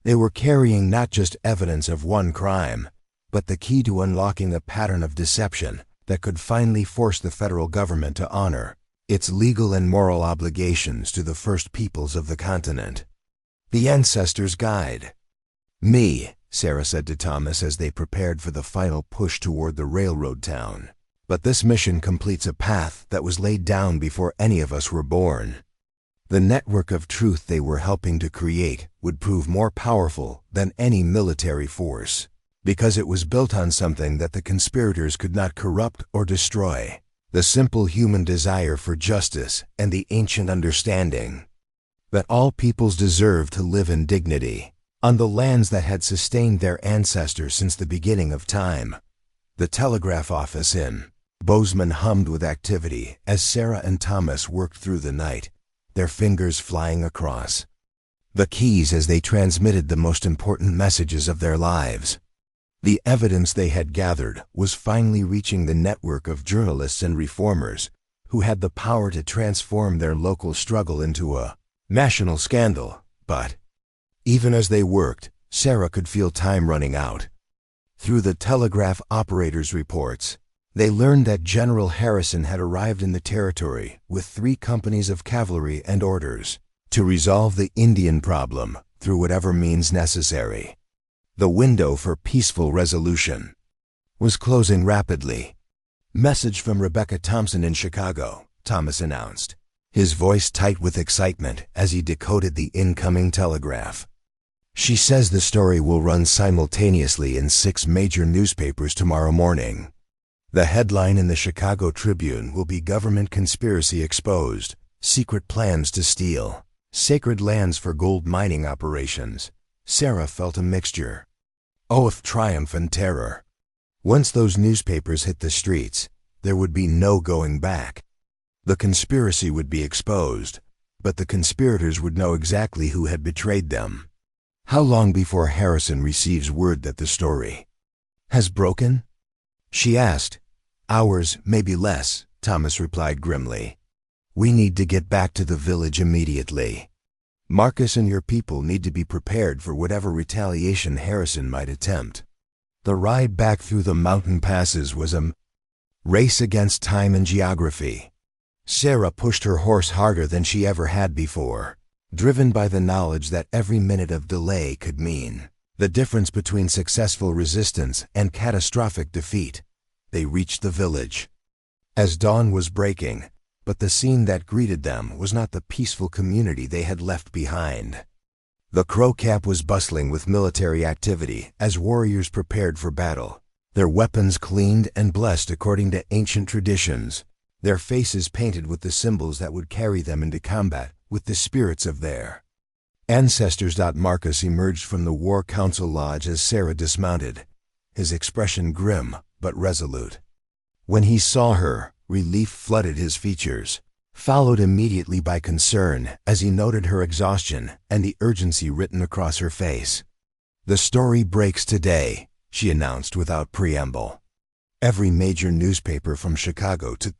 They were carrying not just evidence of one crime, but the key to unlocking a pattern of deception that could finally force the federal government to honor its legal and moral obligations to the first peoples of the continent. The Ancestors' Guide. "Me," Sarah said to Thomas as they prepared for the final push toward the railroad town. "But this mission completes a path that was laid down before any of us were born." The network of truth they were helping to create would prove more powerful than any military force, because it was built on something that the conspirators could not corrupt or destroy: the simple human desire for justice and the ancient understanding that all peoples deserve to live in dignity, on the lands that had sustained their ancestors since the beginning of time. The telegraph office in Bozeman hummed with activity as Sarah and Thomas worked through the night, their fingers flying across the keys as they transmitted the most important messages of their lives. The evidence they had gathered was finally reaching the network of journalists and reformers who had the power to transform their local struggle into a national scandal. But even as they worked, Sarah could feel time running out. Through the telegraph operator's reports, they learned that General Harrison had arrived in the territory with 3 companies of cavalry and orders to resolve the Indian problem through whatever means necessary. The window for peaceful resolution was closing rapidly. "Message from Rebecca Thompson in Chicago," Thomas announced, his voice tight with excitement as he decoded the incoming telegraph. "She says the story will run simultaneously in 6 major newspapers tomorrow morning. The headline in the Chicago Tribune will be 'Government Conspiracy Exposed, Secret Plans to Steal Sacred Lands for Gold Mining Operations.'" Sarah felt a mixture of triumph and terror. Once those newspapers hit the streets, there would be no going back. The conspiracy would be exposed, but the conspirators would know exactly who had betrayed them. "How long before Harrison receives word that the story has broken?" she asked. "Hours, maybe less," Thomas replied grimly. "We need to get back to the village immediately. Marcus and your people need to be prepared for whatever retaliation Harrison might attempt." The ride back through the mountain passes was a race against time and geography. Sarah pushed her horse harder than she ever had before, driven by the knowledge that every minute of delay could mean the difference between successful resistance and catastrophic defeat. They reached the village as dawn was breaking, but the scene that greeted them was not the peaceful community they had left behind. The Crow Camp was bustling with military activity as warriors prepared for battle, their weapons cleaned and blessed according to ancient traditions, their faces painted with the symbols that would carry them into combat with the spirits of their ancestors. Marcus emerged from the War Council Lodge as Sarah dismounted, his expression grim but resolute. When he saw her, relief flooded his features, followed immediately by concern as he noted her exhaustion and the urgency written across her face. "The story breaks today," she announced without preamble. "Every major newspaper from Chicago to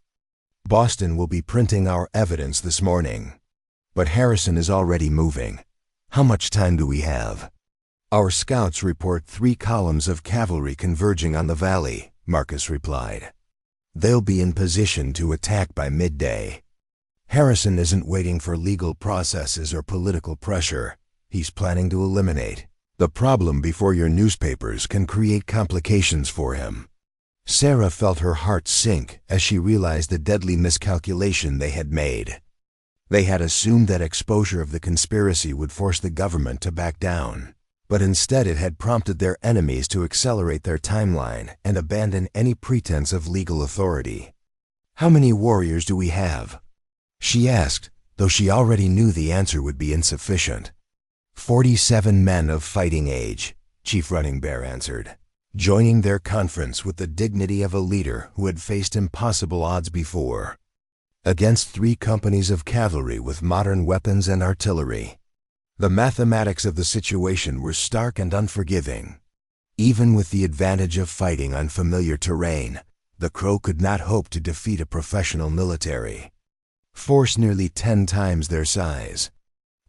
Boston will be printing our evidence this morning. But Harrison is already moving. How much time do we have?" "Our scouts report 3 columns of cavalry converging on the valley," Marcus replied. "They'll be in position to attack by midday. Harrison isn't waiting for legal processes or political pressure. He's planning to eliminate the problem before your newspapers can create complications for him." Sarah felt her heart sink as she realized the deadly miscalculation they had made. They had assumed that exposure of the conspiracy would force the government to back down, but instead it had prompted their enemies to accelerate their timeline and abandon any pretense of legal authority. "How many warriors do we have?" she asked, though she already knew the answer would be insufficient. 47 men of fighting age," Chief Running Bear answered, joining their conference with the dignity of a leader who had faced impossible odds before. Against 3 companies of cavalry with modern weapons and artillery. The mathematics of the situation were stark and unforgiving. Even with the advantage of fighting on familiar terrain, the Crow could not hope to defeat a professional military force nearly 10 times their size.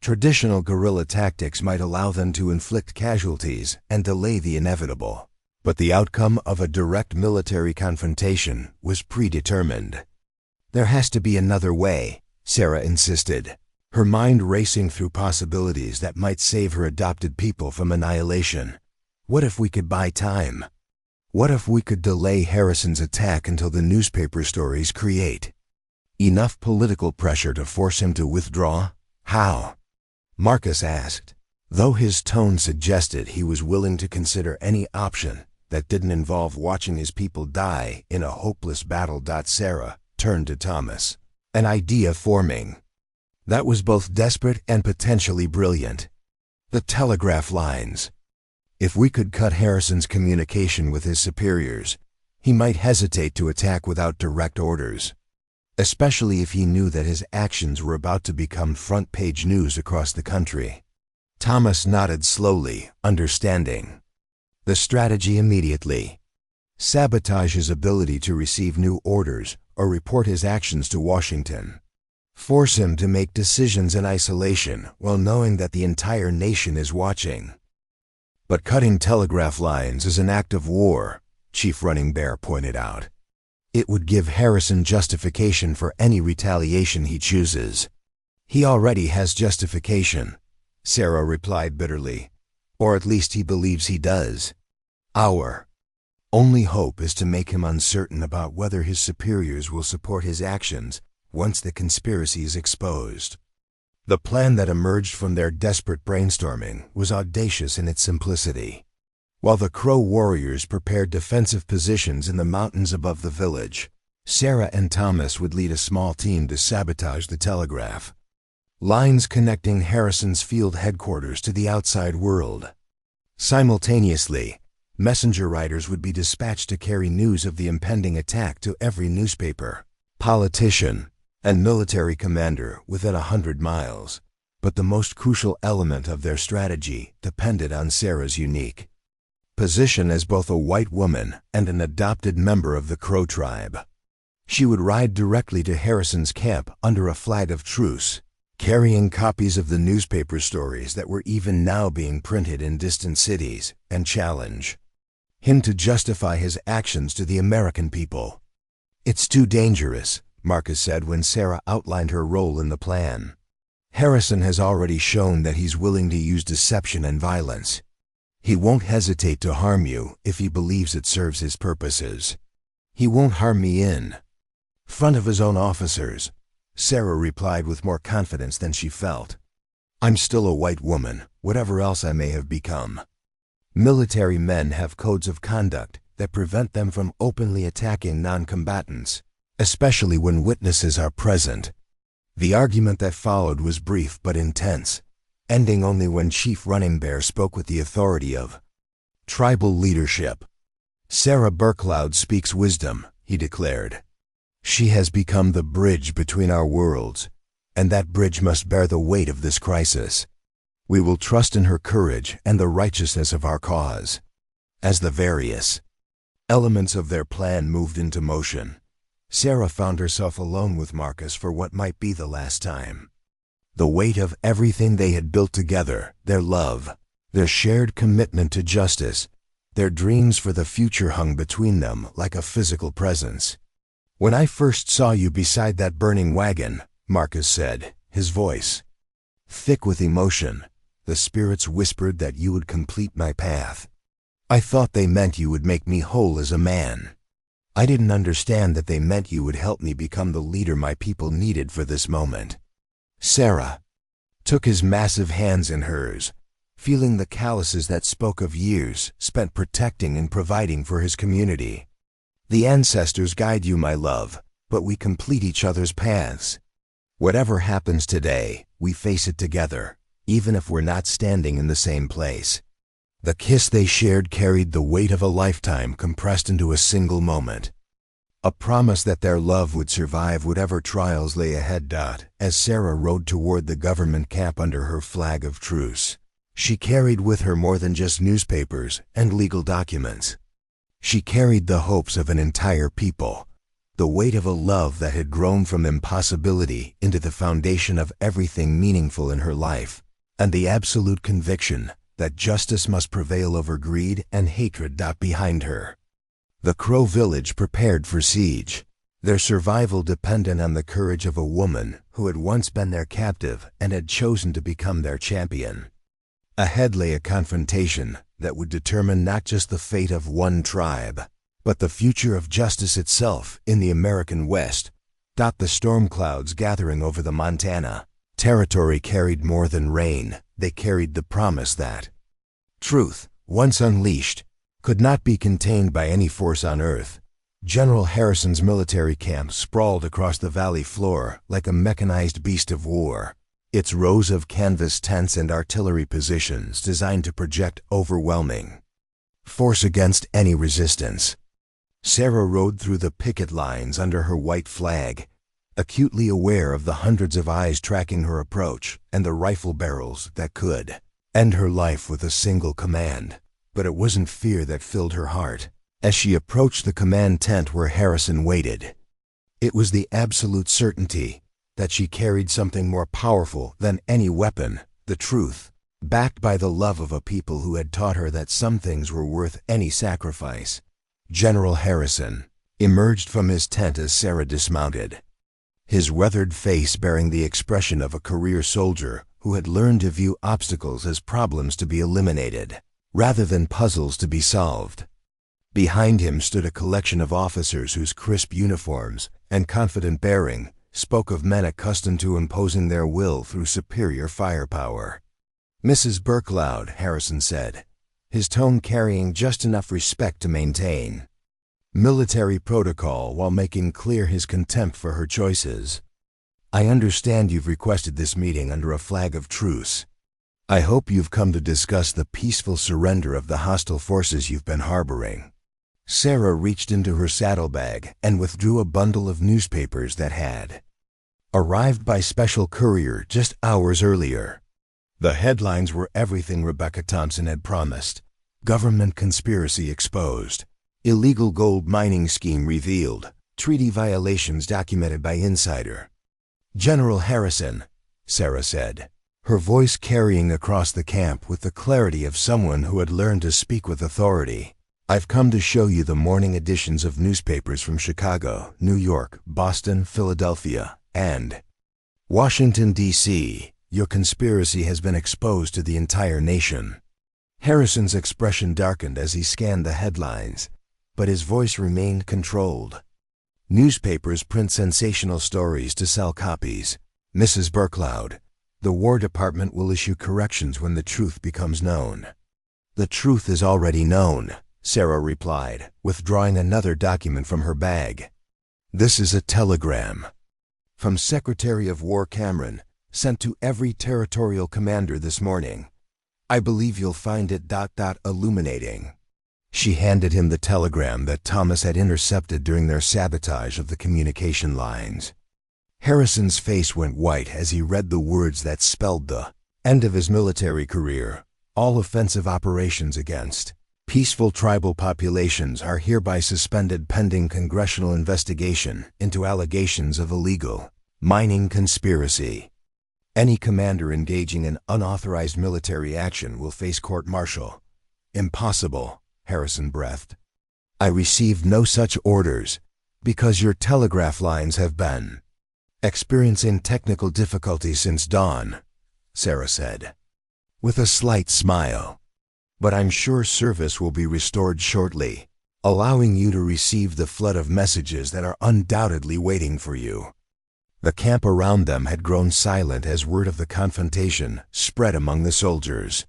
Traditional guerrilla tactics might allow them to inflict casualties and delay the inevitable, but the outcome of a direct military confrontation was predetermined. "There has to be another way," Sarah insisted, her mind racing through possibilities that might save her adopted people from annihilation. "What if we could buy time? What if we could delay Harrison's attack until the newspaper stories create enough political pressure to force him to withdraw?" "How?" Marcus asked, though his tone suggested he was willing to consider any option that didn't involve watching his people die in a hopeless battle. Sarah turned to Thomas, an idea forming that was both desperate and potentially brilliant. The telegraph lines. If we could cut Harrison's communication with his superiors, he might hesitate to attack without direct orders, especially if he knew that his actions were about to become front-page news across the country. Thomas nodded slowly, understanding. The strategy immediately. Sabotage his ability to receive new orders or report his actions to Washington. Force him to make decisions in isolation while knowing that the entire nation is watching. But cutting telegraph lines is an act of war, Chief Running Bear pointed out. It would give Harrison justification for any retaliation he chooses. He already has justification, Sarah replied bitterly. Or at least he believes he does. Our only hope is to make him uncertain about whether his superiors will support his actions once the conspiracy is exposed. The plan that emerged from their desperate brainstorming was audacious in its simplicity. While the Crow warriors prepared defensive positions in the mountains above the village, Sarah and Thomas would lead a small team to sabotage the telegraph lines connecting Harrison's field headquarters to the outside world. Simultaneously, messenger riders would be dispatched to carry news of the impending attack to every newspaper, politician, and military commander within 100 miles. But the most crucial element of their strategy depended on Sarah's unique position as both a white woman and an adopted member of the Crow tribe. She would ride directly to Harrison's camp under a flag of truce, carrying copies of the newspaper stories that were even now being printed in distant cities, and challenge him to justify his actions to the American people. "It's too dangerous," Marcus said when Sarah outlined her role in the plan. "Harrison has already shown that he's willing to use deception and violence. He won't hesitate to harm you if he believes it serves his purposes. He won't harm me in front of his own officers," Sarah replied with more confidence than she felt. "I'm still a white woman, whatever else I may have become. Military men have codes of conduct that prevent them from openly attacking non-combatants, especially when witnesses are present." The argument that followed was brief but intense, ending only when Chief Running Bear spoke with the authority of tribal leadership. "Sarah Burkloud speaks wisdom," he declared. "She has become the bridge between our worlds, and that bridge must bear the weight of this crisis. We will trust in her courage and the righteousness of our cause." As the various elements of their plan moved into motion, Sarah found herself alone with Marcus for what might be the last time. The weight of everything they had built together, their love, their shared commitment to justice, their dreams for the future hung between them like a physical presence. "When I first saw you beside that burning wagon," Marcus said, his voice thick with emotion, "the spirits whispered that you would complete my path. I thought they meant you would make me whole as a man. I didn't understand that they meant you would help me become the leader my people needed for this moment." Sarah took his massive hands in hers, feeling the calluses that spoke of years spent protecting and providing for his community. "The ancestors guide you, my love, but we complete each other's paths. Whatever happens today, we face it together, even if we're not standing in the same place." The kiss they shared carried the weight of a lifetime compressed into a single moment. A promise that their love would survive whatever trials lay ahead. As Sarah rode toward the government camp under her flag of truce, she carried with her more than just newspapers and legal documents. She carried the hopes of an entire people, the weight of a love that had grown from impossibility into the foundation of everything meaningful in her life, and the absolute conviction that justice must prevail over greed and hatred. Behind her, the Crow village prepared for siege, their survival dependent on the courage of a woman who had once been their captive and had chosen to become their champion. Ahead lay a confrontation that would determine not just the fate of one tribe, but the future of justice itself in the American West. The storm clouds gathering over the Montana territory carried more than rain. They carried the promise that truth, once unleashed, could not be contained by any force on earth. General Harrison's military camp sprawled across the valley floor like a mechanized beast of war, its rows of canvas tents and artillery positions designed to project overwhelming force against any resistance. Sarah rode through the picket lines under her white flag, acutely aware of the hundreds of eyes tracking her approach and the rifle barrels that could end her life with a single command. But it wasn't fear that filled her heart as she approached the command tent where Harrison waited. It was the absolute certainty that she carried something more powerful than any weapon, the truth, backed by the love of a people who had taught her that some things were worth any sacrifice. General Harrison emerged from his tent as Sarah dismounted, his weathered face bearing the expression of a career soldier who had learned to view obstacles as problems to be eliminated, rather than puzzles to be solved. Behind him stood a collection of officers whose crisp uniforms and confident bearing spoke of men accustomed to imposing their will through superior firepower. "Mrs. Berkloud," Harrison said, his tone carrying just enough respect to maintain military protocol while making clear his contempt for her choices. "I understand you've requested this meeting under a flag of truce. I hope you've come to discuss the peaceful surrender of the hostile forces you've been harboring." Sarah reached into her saddlebag and withdrew a bundle of newspapers that had arrived by special courier just hours earlier. The headlines were everything Rebecca Thompson had promised. Government conspiracy exposed. Illegal gold mining scheme revealed. Treaty violations documented by insider. "General Harrison," Sarah said, her voice carrying across the camp with the clarity of someone who had learned to speak with authority. "I've come to show you the morning editions of newspapers from Chicago, New York, Boston, Philadelphia, and Washington, D.C. Your conspiracy has been exposed to the entire nation." Harrison's expression darkened as he scanned the headlines, but his voice remained controlled. "Newspapers print sensational stories to sell copies. Mrs. Berkloud, the War Department will issue corrections when the truth becomes known." "The truth is already known," Sarah replied, withdrawing another document from her bag. "This is a telegram from Secretary of War Cameron, sent to every territorial commander this morning. I believe you'll find it illuminating." She handed him the telegram that Thomas had intercepted during their sabotage of the communication lines. Harrison's face went white as he read the words that spelled the end of his military career. "All offensive operations against peaceful tribal populations are hereby suspended pending congressional investigation into allegations of illegal mining conspiracy. Any commander engaging in unauthorized military action will face court-martial." "Impossible," Harrison breathed. "I received no such orders because your telegraph lines have been experiencing technical difficulties since dawn," Sarah said, with a slight smile. "But I'm sure service will be restored shortly, allowing you to receive the flood of messages that are undoubtedly waiting for you." The camp around them had grown silent as word of the confrontation spread among the soldiers.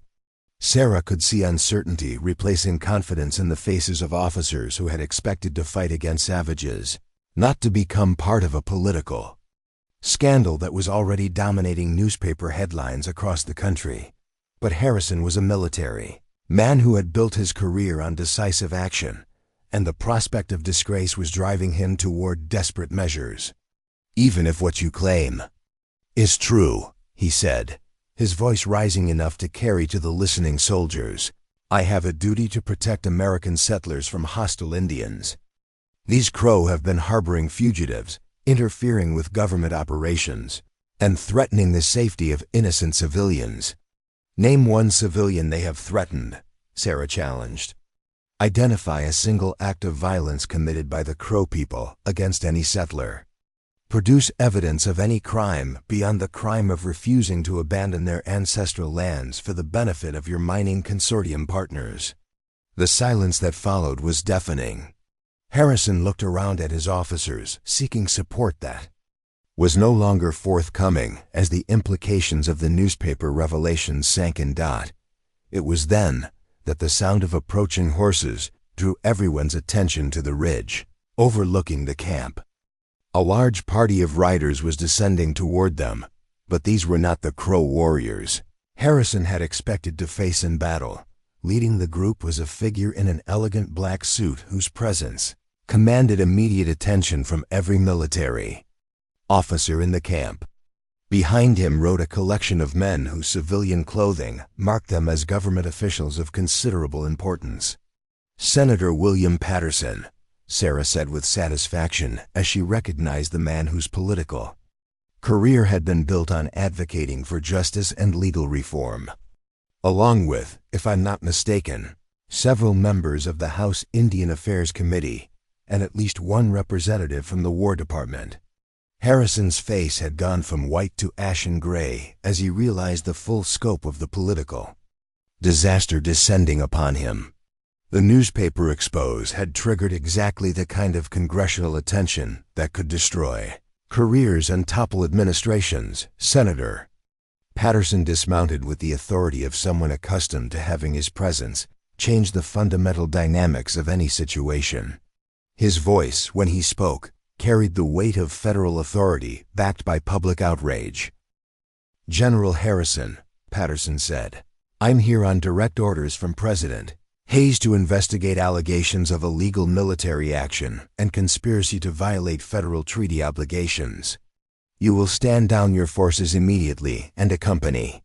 Sarah could see uncertainty replacing confidence in the faces of officers who had expected to fight against savages, not to become part of a political scandal that was already dominating newspaper headlines across the country. But Harrison was a military man who had built his career on decisive action, and the prospect of disgrace was driving him toward desperate measures. "Even if what you claim is true," he said, his voice rising enough to carry to the listening soldiers, "I have a duty to protect American settlers from hostile Indians. These Crow have been harboring fugitives, interfering with government operations, and threatening the safety of innocent civilians." "Name one civilian they have threatened," Sarah challenged. "Identify a single act of violence committed by the Crow people against any settler. Produce evidence of any crime beyond the crime of refusing to abandon their ancestral lands for the benefit of your mining consortium partners." The silence that followed was deafening. Harrison looked around at his officers, seeking support that was no longer forthcoming as the implications of the newspaper revelations sank in dot. It was then that the sound of approaching horses drew everyone's attention to the ridge overlooking the camp. A large party of riders was descending toward them, But these were not the Crow warriors Harrison had expected to face in battle. Leading the group was a figure in an elegant black suit whose presence commanded immediate attention from every military officer in the camp. Behind him rode a collection of men whose civilian clothing marked them as government officials of considerable importance. "Senator William Patterson," Sarah said with satisfaction as she recognized the man whose political career had been built on advocating for justice and legal reform. Along with, if I'm not mistaken, several members of the House Indian Affairs Committee and at least one representative from the War Department. Harrison's face had gone from white to ashen gray as he realized the full scope of the political disaster descending upon him. The newspaper expose had triggered exactly the kind of congressional attention that could destroy careers and topple administrations. Senator Patterson dismounted with the authority of someone accustomed to having his presence change the fundamental dynamics of any situation. His voice, when he spoke, carried the weight of federal authority backed by public outrage. "General Harrison," Patterson said, "I'm here on direct orders from President Hayes to investigate allegations of illegal military action and conspiracy to violate federal treaty obligations. You will stand down your forces immediately and accompany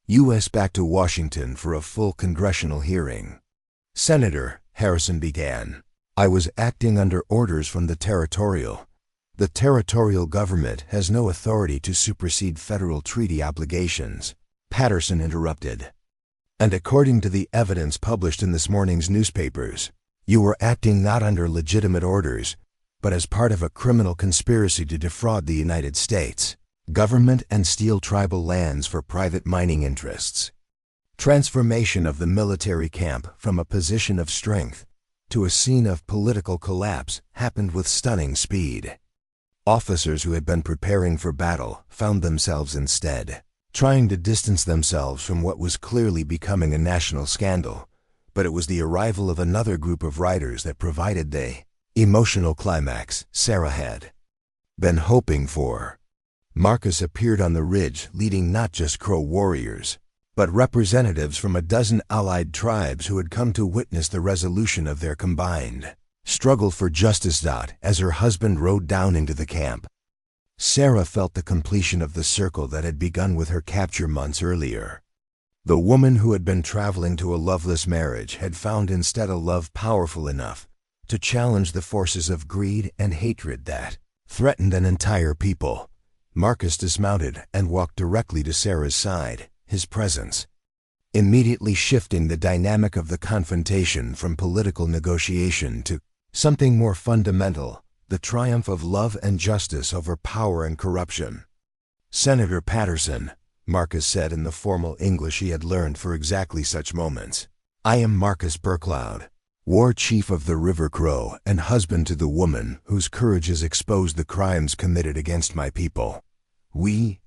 U.S. back to Washington for a full congressional hearing." "Senator," Harrison began, "I was acting under orders from the territorial. The territorial government has no authority to supersede federal treaty obligations," Patterson interrupted. "And according to the evidence published in this morning's newspapers, you were acting not under legitimate orders, but as part of a criminal conspiracy to defraud the United States government and steal tribal lands for private mining interests." Transformation of the military camp from a position of strength to a scene of political collapse happened with stunning speed. Officers who had been preparing for battle found themselves instead trying to distance themselves from what was clearly becoming a national scandal, but it was the arrival of another group of riders that provided the emotional climax Sarah had been hoping for. Marcus appeared on the ridge leading not just Crow warriors, but representatives from a dozen allied tribes who had come to witness the resolution of their combined struggle for justice. As her husband rode down into the camp, Sarah felt the completion of the circle that had begun with her capture months earlier. The woman who had been traveling to a loveless marriage had found instead a love powerful enough to challenge the forces of greed and hatred that threatened an entire people. Marcus dismounted and walked directly to Sarah's side, his presence immediately shifting the dynamic of the confrontation from political negotiation to something more fundamental, the triumph of love and justice over power and corruption. "Senator Patterson," Marcus said in the formal English he had learned for exactly such moments, "I am Marcus Burcloud, War Chief of the River Crow and husband to the woman whose courage has exposed the crimes committed against my people. We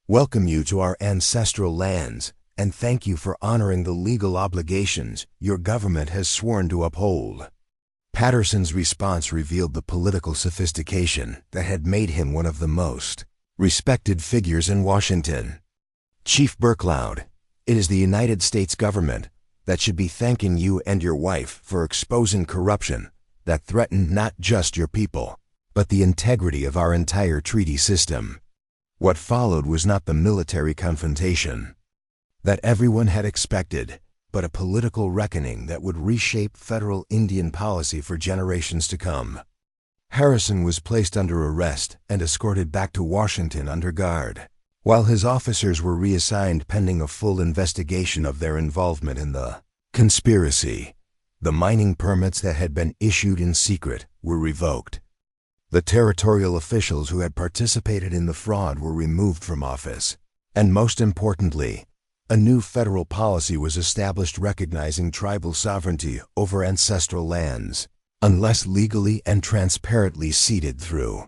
welcome you to our ancestral lands and thank you for honoring the legal obligations your government has sworn to uphold." Patterson's response revealed the political sophistication that had made him one of the most respected figures in Washington. "Chief Burcloud, it is the United States government that should be thanking you and your wife for exposing corruption that threatened not just your people, but the integrity of our entire treaty system." What followed was not the military confrontation that everyone had expected, but a political reckoning that would reshape federal Indian policy for generations to come. Harrison was placed under arrest and escorted back to Washington under guard, while his officers were reassigned pending a full investigation of their involvement in the conspiracy. The mining permits that had been issued in secret were revoked. The territorial officials who had participated in the fraud were removed from office, and most importantly, a new federal policy was established recognizing tribal sovereignty over ancestral lands, unless legally and transparently ceded through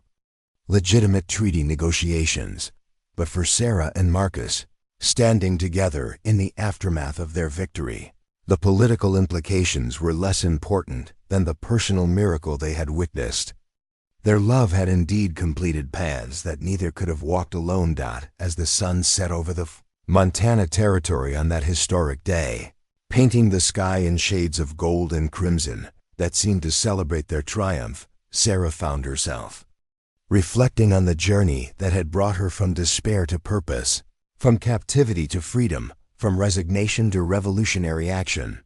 legitimate treaty negotiations. But for Sarah and Marcus, standing together in the aftermath of their victory, the political implications were less important than the personal miracle they had witnessed. Their love had indeed completed paths that neither could have walked alone. As the sun set over the Montana Territory on that historic day, painting the sky in shades of gold and crimson that seemed to celebrate their triumph, Sarah found herself reflecting on the journey that had brought her from despair to purpose, from captivity to freedom, from resignation to revolutionary action.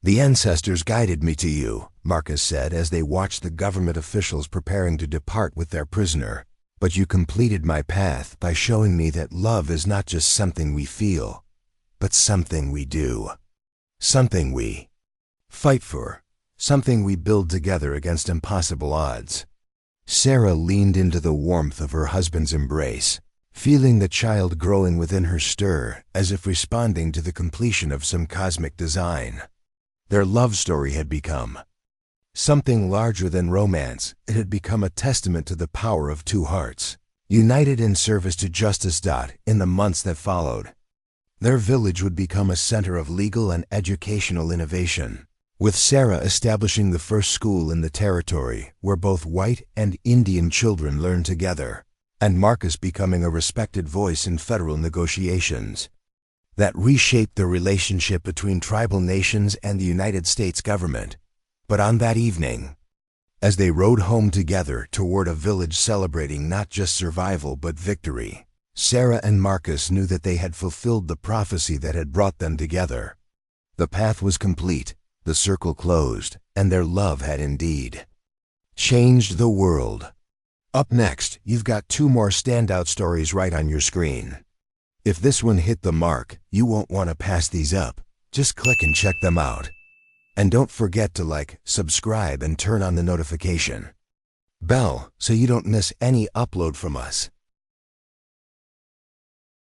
"The ancestors guided me to you," Marcus said as they watched the government officials preparing to depart with their prisoner. "But you completed my path by showing me that love is not just something we feel, but something we do. Something we fight for, something we build together against impossible odds." Sarah leaned into the warmth of her husband's embrace, feeling the child growing within her stir as if responding to the completion of some cosmic design. Their love story had become something larger than romance. It had become a testament to the power of two hearts, united in service to justice. In the months that followed, their village would become a center of legal and educational innovation, with Sarah establishing the first school in the territory where both white and Indian children learned together, and Marcus becoming a respected voice in federal negotiations that reshaped the relationship between tribal nations and the United States government. But on that evening, as they rode home together toward a village celebrating not just survival but victory, Sarah and Marcus knew that they had fulfilled the prophecy that had brought them together. The path was complete, the circle closed, and their love had indeed changed the world. Up next, you've got two more standout stories right on your screen. If this one hit the mark, you won't want to pass these up. Just click and check them out. And don't forget to like, subscribe, and turn on the notification bell so you don't miss any upload from us.